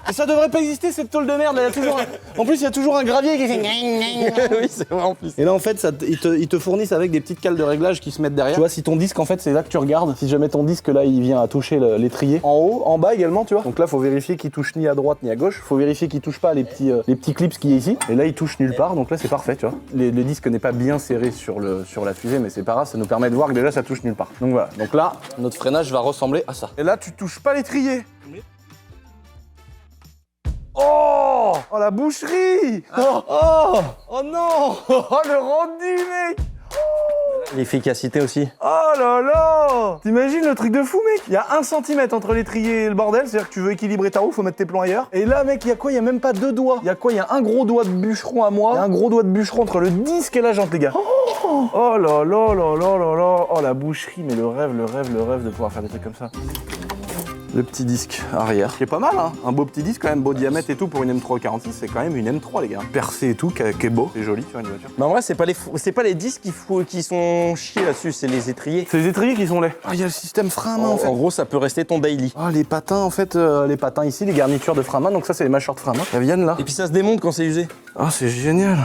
Et ça devrait pas exister cette tôle de merde, il y a toujours en plus il y a toujours un gravier qui fait Oui, c'est vrai en plus. Et là en fait ils te fournissent avec des petites cales de réglage qui se mettent derrière. Tu vois si ton disque en fait c'est là que tu regardes, si jamais ton disque là il vient à toucher l'étrier. En haut, en bas également tu vois. Donc là faut vérifier qu'il touche ni à droite ni à gauche, faut vérifier qu'il touche pas les petits clips qui est ici. Et là il touche nulle part, donc là c'est parfait tu vois. Le disque n'est pas bien serré sur la fusée mais c'est pas grave, ça nous permet de voir que déjà ça touche nulle part. Donc voilà, donc là notre freinage va ressembler à ça. Et là tu touches pas l'étrier. Oh la boucherie. Oh non. Oh le rendu mec. L'efficacité aussi. Oh là là. T'imagines le truc de fou mec. Il y a 1 cm entre l'étrier et le bordel, c'est-à-dire que tu veux équilibrer ta roue, faut mettre tes plombs ailleurs. Et là mec, il y a quoi? Il y a même pas 2 doigts. Il y a quoi? Il y a un gros doigt de bûcheron à moi, et un gros doigt de bûcheron entre le disque et la jante les gars. Oh là là là là là là. Oh la boucherie, mais le rêve de pouvoir faire des trucs comme ça. Le petit disque arrière, qui est pas mal, hein. Un beau petit disque quand même, beau diamètre et tout pour une M346, c'est quand même une M3 les gars. Percé et tout, qui est beau, c'est joli sur une voiture. Mais en vrai, c'est pas les disques qui sont chiés là-dessus, c'est les étriers. C'est les étriers qui sont laids. Ah, il y a le système frein à main en fait. En gros, ça peut rester ton daily. Ah, les patins en fait, les patins ici, les garnitures de frein à main, donc ça c'est les mâchoires de frein à main. Elles viennent là. Et puis ça se démonte quand c'est usé. Ah, c'est génial.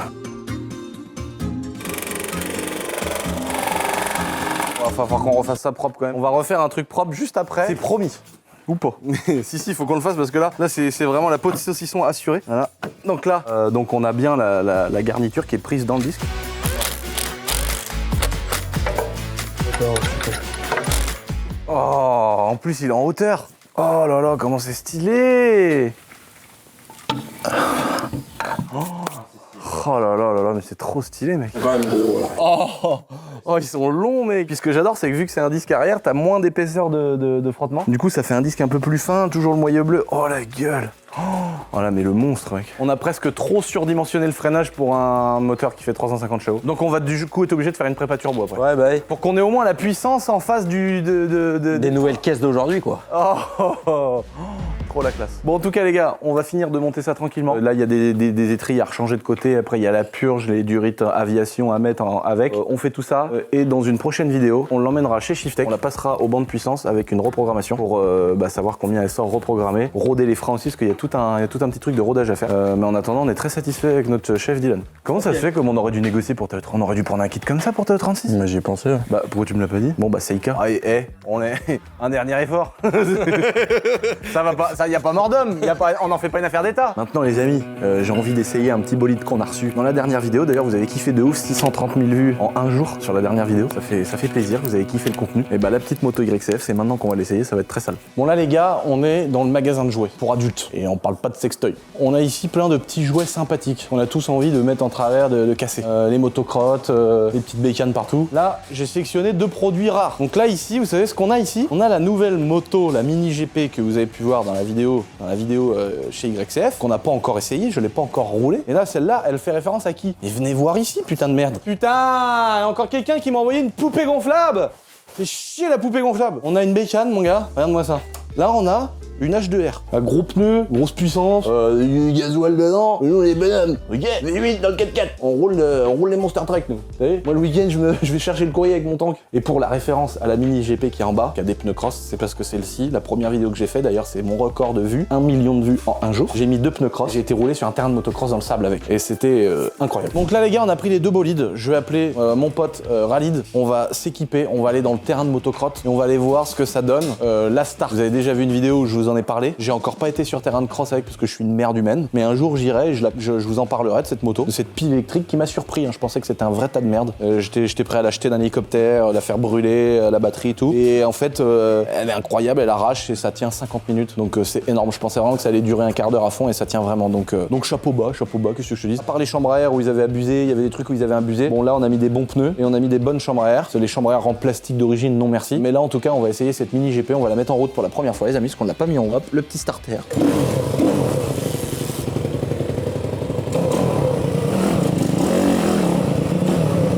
Il va falloir qu'on refasse ça propre quand même. On va refaire un truc propre juste après. C'est promis. Ou pas. Si, faut qu'on le fasse parce que là c'est vraiment la peau de saucisson assurée. Voilà. Donc là, donc on a bien la garniture qui est prise dans le disque. Oh, en plus il est en hauteur. Oh là là, comment c'est stylé. Oh là là là là, mais c'est trop stylé mec. C'est quand même beau. Oh, ils sont longs mec. Puis ce que j'adore c'est que vu que c'est un disque arrière, t'as moins d'épaisseur de frottement. Du coup ça fait un disque un peu plus fin, toujours le moyeu bleu. Oh la gueule. Oh là mais le monstre mec. On a presque trop surdimensionné le freinage pour un moteur qui fait 350 chevaux. Donc on va du coup être obligé de faire une prépa turbo après. Ouais bah oui. Pour qu'on ait au moins la puissance en face des nouvelles caisses d'aujourd'hui quoi. Trop la classe. Bon en tout cas les gars, on va finir de monter ça tranquillement. Là il y a des étriers à rechanger de côté, après il y a la purge, les durites aviation à mettre avec. On fait tout ça et dans une prochaine vidéo, on l'emmènera chez Shiftech. On la passera au banc de puissance avec une reprogrammation pour savoir combien elle sort reprogrammée. Roder les freins aussi parce qu'il y a tout un petit truc de rodage à faire. Mais en attendant, on est très satisfait avec notre chef Dylan. Comment ça se fait comme on aurait dû négocier pour TE30? On aurait dû prendre un kit comme ça pour TE36? Mais j'y ai pensé. Bah pourquoi tu me l'as pas dit? Bon bah Seika. Ah, on est un dernier effort. Ça va pas, ça y a pas mort d'homme, on n'en fait pas une affaire d'état. Maintenant les amis, j'ai envie d'essayer un petit bolide qu'on a reçu dans la dernière vidéo. D'ailleurs vous avez kiffé de ouf, 630 000 vues en un jour sur la dernière vidéo. Ça fait plaisir, vous avez kiffé le contenu. Et bah la petite moto YCF, c'est maintenant qu'on va l'essayer, ça va être très sale. Bon là les gars, on est dans le magasin de jouets pour adultes et on parle pas de sextoy. On a ici plein de petits jouets sympathiques. On a tous envie de mettre en travers, de casser. Les motocrottes, les petites bécanes partout. Là, j'ai sélectionné 2 produits rares. Donc là ici, vous savez ce qu'on a ici? On a la nouvelle moto, la Mini GP que vous avez pu voir dans la vidéo chez YCF, qu'on n'a pas encore essayé, je l'ai pas encore roulé. Et là, celle-là, elle fait référence à qui? Et venez voir ici, putain de merde. Putain, y a encore quelqu'un qui m'a envoyé une poupée gonflable. Fais chier la poupée gonflable. On a une bécane, mon gars. Regarde-moi ça. Là, on a une H2R. Un gros pneu, grosse puissance, du gasoil dedans. Nous, on est bonhommes. Ok, mais vite dans le 4x4. On roule les Monster Truck, nous. Vous savez, moi, le week-end, je vais chercher le courrier avec mon tank. Et pour la référence à la Mini GP qui est en bas, qui a des pneus cross, c'est parce que celle-ci, la première vidéo que j'ai fait, d'ailleurs, c'est mon record de vues. 1 million de vues en un jour. J'ai mis 2 pneus cross. J'ai été roulé sur un terrain de motocross dans le sable avec. Et c'était incroyable. Donc là, les gars, on a pris les 2 bolides. Je vais appeler mon pote Ralid. On va s'équiper. On va aller dans le terrain de motocross et on va aller voir ce que ça donne. La Star. Vous avez déjà vu une vidéo où je vous en ai parlé. J'ai encore pas été sur terrain de cross avec parce que je suis une merde humaine. Mais un jour, j'irai et je vous en parlerai de cette moto, de cette pile électrique qui m'a surpris. Hein. Je pensais que c'était un vrai tas de merde. J'étais prêt à l'acheter d'un hélicoptère, la faire brûler, la batterie et tout. Et en fait, elle est incroyable. Elle arrache et ça tient 50 minutes. Donc c'est énorme. Je pensais vraiment que ça allait durer un quart d'heure à fond et ça tient vraiment. Donc chapeau bas, qu'est-ce que je te dis. À part les chambres à air où ils avaient abusé, il y avait des trucs où ils avaient abusé. Bon là, on a mis des bons pneus et on a mis des bonnes chambres à air. Les chambres à air en plastique d'origine, non merci. Mais là, en tout cas, on va essayer cette Mini GP. On va la mettre en route pour la première fois, les amis, parce qu'on l'a pas mis en route. Le petit starter.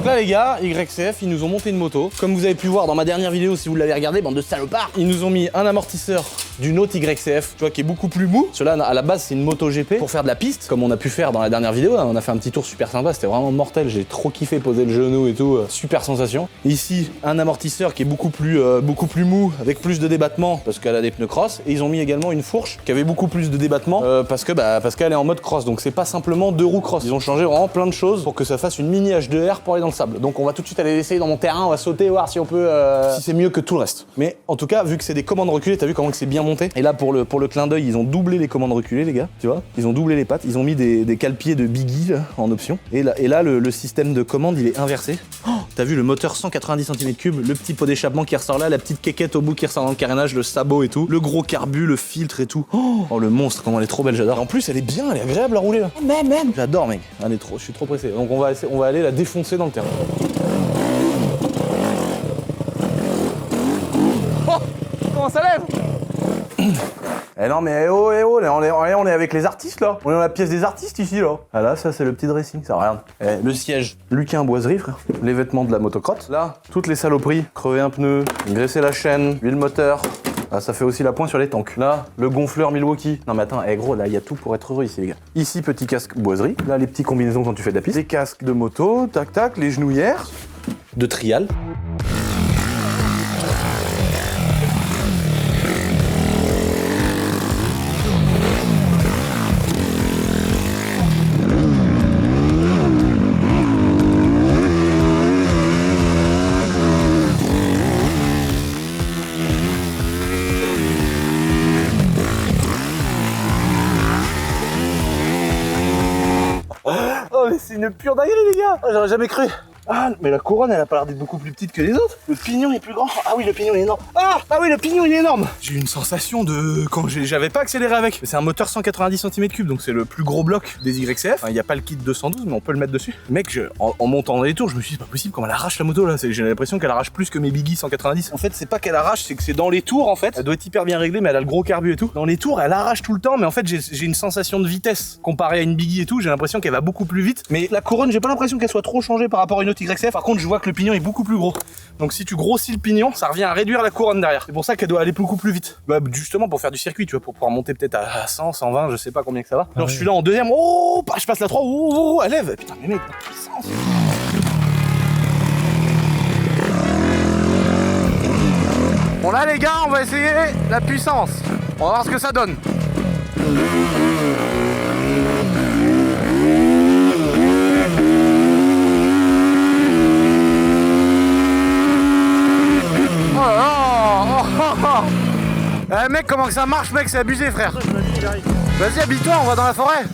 Là les gars, YCF, ils nous ont monté une moto. Comme vous avez pu voir dans ma dernière vidéo, si vous l'avez regardé, bande de salopards, ils nous ont mis un amortisseur d'une autre YCF, tu vois, qui est beaucoup plus mou. Celui-là, à la base, c'est une moto GP pour faire de la piste, comme on a pu faire dans la dernière vidéo. Là, on a fait un petit tour super sympa, c'était vraiment mortel. J'ai trop kiffé poser le genou et tout, super sensation. Ici, un amortisseur qui est beaucoup plus mou, avec plus de débattement, parce qu'elle a des pneus cross. Et ils ont mis également une fourche qui avait beaucoup plus de débattement, parce qu'elle est en mode cross. Donc c'est pas simplement 2 roues cross. Ils ont changé vraiment plein de choses pour que ça fasse une mini H2R pour aller dans le sable. Donc on va tout de suite aller l'essayer dans mon terrain, on va sauter, voir si on peut, si c'est mieux que tout le reste. Mais en tout cas, vu que c'est des commandes reculées, t'as vu comment c'est bien monté. Et là pour le clin d'œil, ils ont doublé les commandes reculées, les gars, tu vois. Ils ont doublé les pattes, ils ont mis des cale-pieds de Biggie là, en option. Et là le système de commande, il est inversé. Oh, t'as vu le moteur 190 cm3, le petit pot d'échappement qui ressort là, la petite quéquette au bout qui ressort dans le carénage, le sabot et tout, le gros carbu, le filtre et tout. Oh le monstre, comment elle est trop belle, j'adore. En plus, elle est bien, elle est agréable à rouler là. Même. J'adore mec. Je suis trop pressé. Donc on va aller la défoncer dans le terrain. Comment ça lève? Eh non mais on est avec les artistes là. On est dans la pièce des artistes ici là. Ah là ça c'est le petit dressing, ça regarde. Le siège, Luquin boiserie frère. Les vêtements de la motocrotte. Là, toutes les saloperies. Crever un pneu, graisser la chaîne, huile moteur. Ah, ça fait aussi la pointe sur les tanks. Là, le gonfleur Milwaukee. Non mais attends, gros, là il y a tout pour être heureux ici les gars. Ici, petit casque boiserie. Là, les petits combinaisons quand tu fais de la piste. Les casques de moto, tac tac, les genouillères de trial. Oh mais c'est une pure dinguerie les gars. Oh, j'aurais jamais cru. Ah mais la couronne elle a pas l'air d'être beaucoup plus petite que les autres. Le pignon est plus grand. Ah oui le pignon est énorme. Ah oui le pignon il est énorme. J'ai eu une sensation de quand j'avais pas accéléré avec. C'est un moteur 190 cm3 donc c'est le plus gros bloc des YCF. Enfin, il n'y a pas le kit 212 mais on peut le mettre dessus. Mec en montant dans les tours je me suis dit c'est pas possible comment elle arrache la moto là. J'ai l'impression qu'elle arrache plus que mes Biggie 190. En fait c'est pas qu'elle arrache, c'est que c'est dans les tours en fait. Elle doit être hyper bien réglée mais elle a le gros carbu et tout. Dans les tours elle arrache tout le temps mais en fait j'ai une sensation de vitesse comparée à une Biggie et tout. J'ai l'impression qu'elle va beaucoup plus vite. Mais la couronne j'ai pas l'impression qu'elle soit trop changée par rapport à une autre YCF. Par contre je vois que le pignon est beaucoup plus gros. Donc si tu grossis le pignon, ça revient à réduire la couronne derrière. C'est pour ça qu'elle doit aller beaucoup plus vite. Bah justement pour faire du circuit, tu vois, pour pouvoir monter peut-être à 100, 120, je sais pas combien que ça va. Alors je suis là en deuxième, oh, je passe la 3, oh, elle lève. Putain mais mec, la puissance. Bon là les gars, on va essayer la puissance. On va voir ce que ça donne. Eh mec, comment que ça marche mec, c'est abusé frère. Vas-y habille-toi, on va dans la forêt.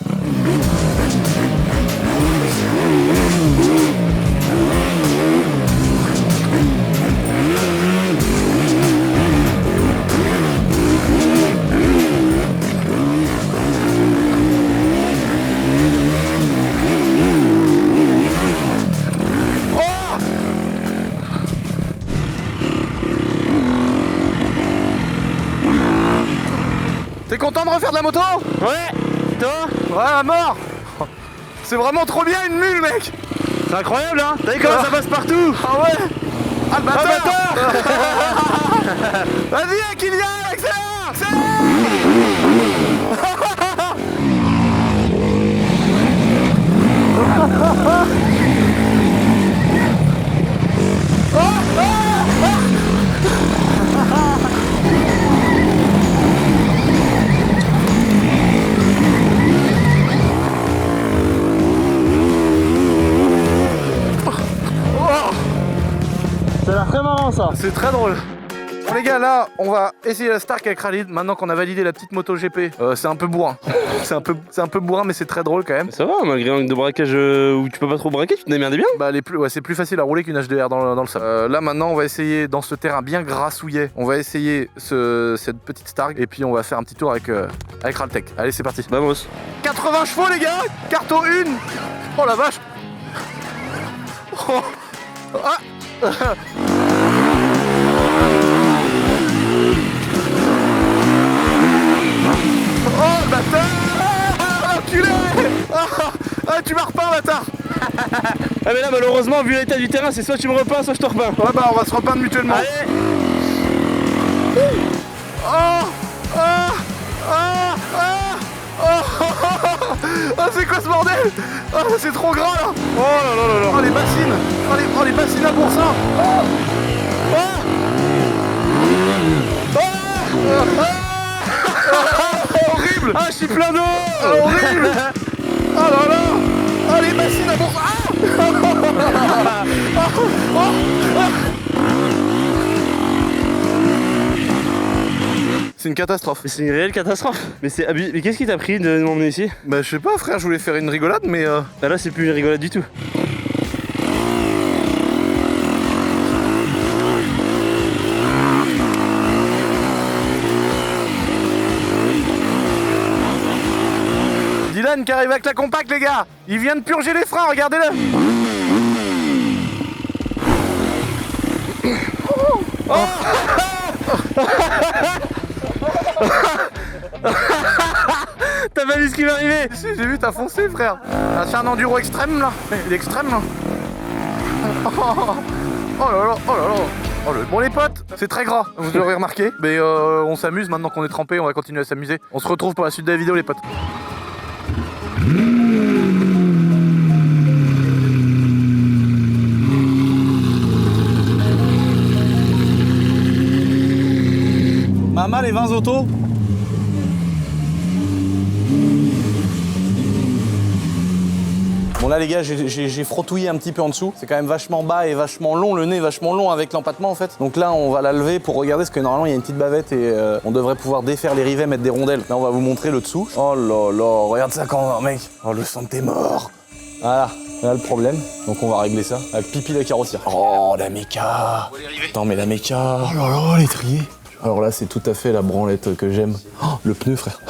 T'es content de refaire de la moto? Ouais. Toi? Ouais, à mort. C'est vraiment trop bien une mule, mec. C'est incroyable, hein. T'as vu comment ça passe partout? Ah ouais. Ah le bâtard. Vas-y, Kylian, accélère. accélère. Ça a l'air très marrant ça. C'est très drôle. Bon les gars, là, on va essayer la Stark avec Khalid. Maintenant qu'on a validé la petite moto GP, c'est un peu bourrin. c'est un peu bourrin, mais c'est très drôle quand même. Ça va, malgré l'angle de braquage où tu peux pas trop braquer, tu te démerdes bien. Bah ouais, c'est plus facile à rouler qu'une H2R dans le sable. Là maintenant, on va essayer dans ce terrain bien grassouillet. On va essayer cette petite Stark et puis on va faire un petit tour avec Raltec. Allez, c'est parti. Vamos. 80 chevaux les gars, carton 1. Oh la vache. Oh. Ah. Oh le bâtard. Ah, enculé. Ah, tu m'as repeint bâtard. Ah mais là malheureusement vu l'état du terrain c'est soit tu me repeins soit je te repeins. Ouais bah on va se repeindre mutuellement. Allez. Oh. Ah. Ah. Ah. Oh, oh, c'est quoi ce bordel? Oh, c'est trop gras là. Oh là là là là. Oh les bassines. Oh les bassines à boursin. Oh. Oh. Oh. Ah. Ah. Horrible. Ah je suis plein d'eau. Ah, horrible. Oh là là. Oh les bassines à boursin. Ah. Oh. Oh. C'est une catastrophe. C'est une réelle catastrophe. Mais c'est abusé. Mais qu'est-ce qui t'a pris de m'emmener ici? Bah je sais pas frère, je voulais faire une rigolade mais Là c'est plus une rigolade du tout. Dylan qui arrive avec la compacte les gars. Il vient de purger les freins, regardez-le. T'as pas vu ce qui m'est arrivé? Si, j'ai vu, t'as foncé frère. Ah, c'est un enduro extrême là. Il est extrême là. Oh, oh là là, oh là là. Oh, bon les potes, c'est très gras, vous l'aurez remarqué. Mais on s'amuse maintenant qu'on est trempé, on va continuer à s'amuser. On se retrouve pour la suite de la vidéo les potes. Maman, les 20 autos. Bon là les gars, j'ai frottouillé un petit peu en dessous. C'est quand même vachement bas et vachement long, le nez est vachement long avec l'empattement en fait. Donc là on va la lever pour regarder parce que normalement il y a une petite bavette et on devrait pouvoir défaire les rivets, mettre des rondelles. Là on va vous montrer le dessous. Oh là là, regarde ça quand mec. Oh le sang de tes morts. Voilà, là le problème. Donc on va régler ça avec Pipi la carrossière. Oh la méca. Attends mais la méca. Oh là là, l'étrier. Alors là c'est tout à fait la branlette que j'aime. Oh, le pneu frère.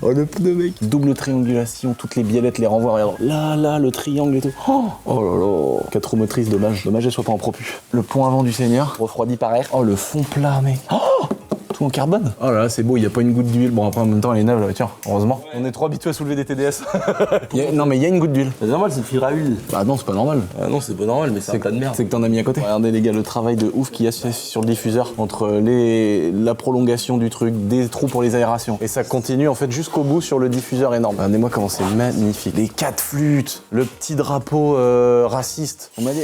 Oh le pneu mec. Double triangulation, toutes les biellettes, les renvois, regarde. Là, le triangle et tout. Oh là là. 4 roues motrices, dommage. Dommage qu'elle soit pas en propu. Le pont avant du Seigneur, refroidi par air. Oh le fond plat mec. Oh tout en carbone. Oh là là, c'est beau, il n'y a pas une goutte d'huile. Bon après en même temps elle est neuve la voiture, heureusement. On est trop habitués à soulever des TDS. Non mais il y a une goutte d'huile. C'est normal, c'est le fil à huile. Bah non, c'est pas normal. Ah non, c'est pas normal, mais c'est un tas de merde. C'est que t'en as mis à côté. Regardez les gars, le travail de ouf qu'il y a sur le diffuseur entre la prolongation du truc, des trous pour les aérations. Et ça continue en fait jusqu'au bout sur le diffuseur énorme. Regardez-moi comment c'est magnifique. Les 4 flûtes, le petit drapeau raciste. On m'a dit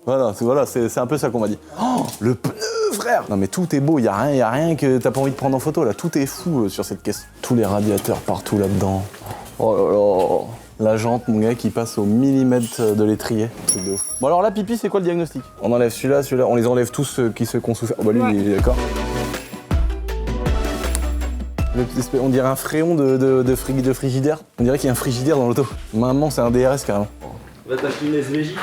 voilà, c'est un peu ça qu'on m'a dit. Oh, le pneu frère. Non mais tout est beau, y a rien que t'as pas envie de prendre en photo là. Tout est fou sur cette caisse. Tous les radiateurs partout là-dedans. Oh là là. La jante, mon gars, qui passe au millimètre de l'étrier. Truc de ouf. Bon alors là, Pipi, c'est quoi le diagnostic? On enlève celui-là, on les enlève tous ceux qui ont souffert. Oh bah lui, il est d'accord. On dirait un fréon de frigidaire. On dirait qu'il y a un frigidaire dans l'auto. Maman, c'est un DRS carrément. Va t'acheter une SVJ.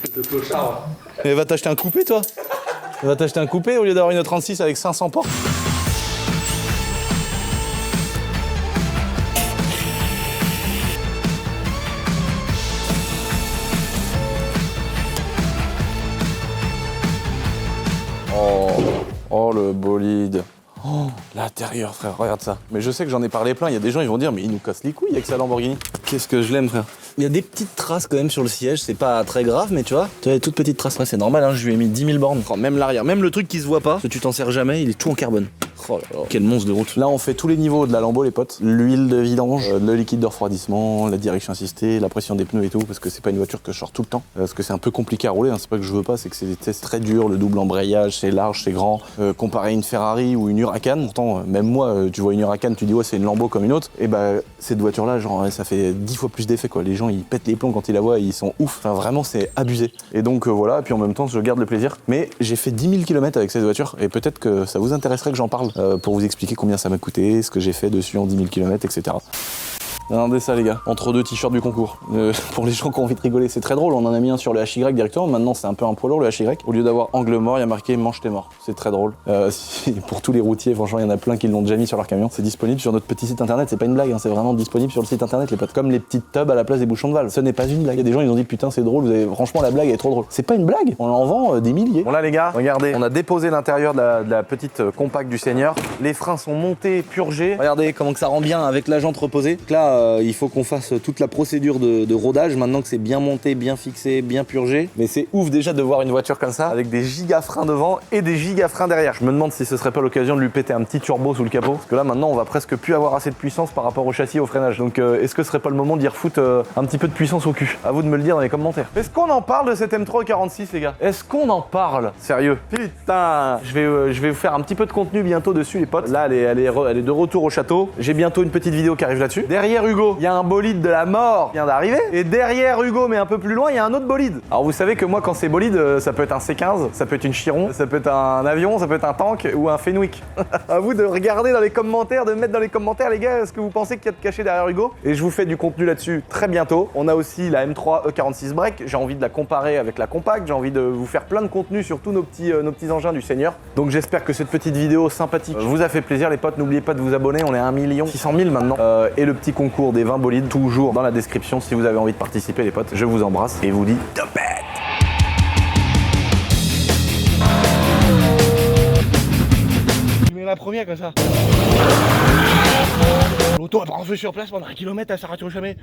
C'est le clochard. Et va t'acheter un coupé, toi? Va t'acheter un coupé au lieu d'avoir une 36 avec 500 portes? Oh le bolide. Oh, l'intérieur, frère, regarde ça. Mais je sais que j'en ai parlé plein, il y a des gens, ils vont dire, mais il nous casse les couilles avec sa Lamborghini. Qu'est-ce que je l'aime, frère. Il y a des petites traces quand même sur le siège, c'est pas très grave, mais tu vois, tu as des toutes petites traces. Ouais, c'est normal, hein, je lui ai mis 10 000 bornes. Oh, même l'arrière, même le truc qui se voit pas, parce que tu t'en sers jamais, il est tout en carbone. Oh là là, quel monstre de route. Là, on fait tous les niveaux de la Lambo, les potes. L'huile de vidange, le liquide de refroidissement, la direction assistée, la pression des pneus et tout, parce que c'est pas une voiture que je sors tout le temps. Parce que c'est un peu compliqué à rouler, hein. C'est pas que je veux pas, c'est que c'est des tests très durs, le double embrayage, c'est large, c'est grand. Comparé à une Ferrari ou une Huracan, pourtant, même moi, tu vois une Huracan, tu dis ouais, c'est une Lambo comme une autre. Et bah, cette voiture-là, genre, ça fait 10 fois plus d'effet, quoi. Les gens, ils pètent les plombs quand ils la voient, ils sont ouf. Enfin, vraiment, c'est abusé. Et donc, voilà, et puis en même temps, je garde le plaisir. Mais j'ai fait 10 000 km avec cette voiture, et peut-être que ça vous intéresserait que j'en parle pour vous expliquer combien ça m'a coûté, ce que j'ai fait dessus en 10 000 km, etc. Regardez ça les gars, entre deux t-shirts du concours. Pour les gens qui ont envie de rigoler, c'est très drôle, on en a mis un sur le HY directement, maintenant c'est un peu un poids lourd le HY. Au lieu d'avoir angle mort, il y a marqué mange t'es mort. C'est très drôle. Pour tous les routiers, franchement il y en a plein qui l'ont déjà mis sur leur camion. C'est disponible sur notre petit site internet, c'est pas une blague, hein, c'est vraiment disponible sur le site internet les potes. Comme les petites tubs à la place des bouchons de valve. Ce n'est pas une blague. Il y a des gens ils ont dit putain c'est drôle, franchement la blague est trop drôle. C'est pas une blague, on en vend des milliers. Bon là les gars, regardez, on a déposé l'intérieur de la petite compacte du Seigneur. Les freins sont montés, purgés. Regardez comment que ça rend bien avec la jante reposée. Donc là il faut qu'on fasse toute la procédure de rodage maintenant que c'est bien monté, bien fixé, bien purgé. Mais c'est ouf déjà de voir une voiture comme ça avec des giga freins devant et des giga freins derrière. Je me demande si ce serait pas l'occasion de lui péter un petit turbo sous le capot parce que là maintenant on va presque plus avoir assez de puissance par rapport au châssis et au freinage. Donc est-ce que ce serait pas le moment d'y refoutre un petit peu de puissance au cul? À vous de me le dire dans les commentaires. Est-ce qu'on en parle de cette M3 46 les gars? Est-ce qu'on en parle? Sérieux? Putain, je vais vous faire un petit peu de contenu bientôt dessus les potes. Là elle est de retour au château. J'ai bientôt une petite vidéo qui arrive là-dessus. Derrière Hugo, il y a un bolide de la mort qui vient d'arriver. Et derrière Hugo, mais un peu plus loin, il y a un autre bolide. Alors vous savez que moi, quand c'est bolide, ça peut être un C15, ça peut être une Chiron, ça peut être un avion, ça peut être un tank ou un Fenwick. À vous de regarder dans les commentaires, de mettre dans les commentaires, les gars, ce que vous pensez qu'il y a de caché derrière Hugo. Et je vous fais du contenu là-dessus très bientôt. On a aussi la M3 E46 Break. J'ai envie de la comparer avec la compacte. J'ai envie de vous faire plein de contenu sur tous nos petits engins du Seigneur. Donc j'espère que cette petite vidéo sympathique vous a fait plaisir, les potes. N'oubliez pas de vous abonner. On est à 1 600 000 maintenant. Et le petit concours des 20 bolides, toujours dans la description si vous avez envie de participer les potes. Je vous embrasse et vous dis top it. Je mets la première comme ça. L'auto elle prend feu sur place pendant 1 kilomètre, elle s'arrête jamais.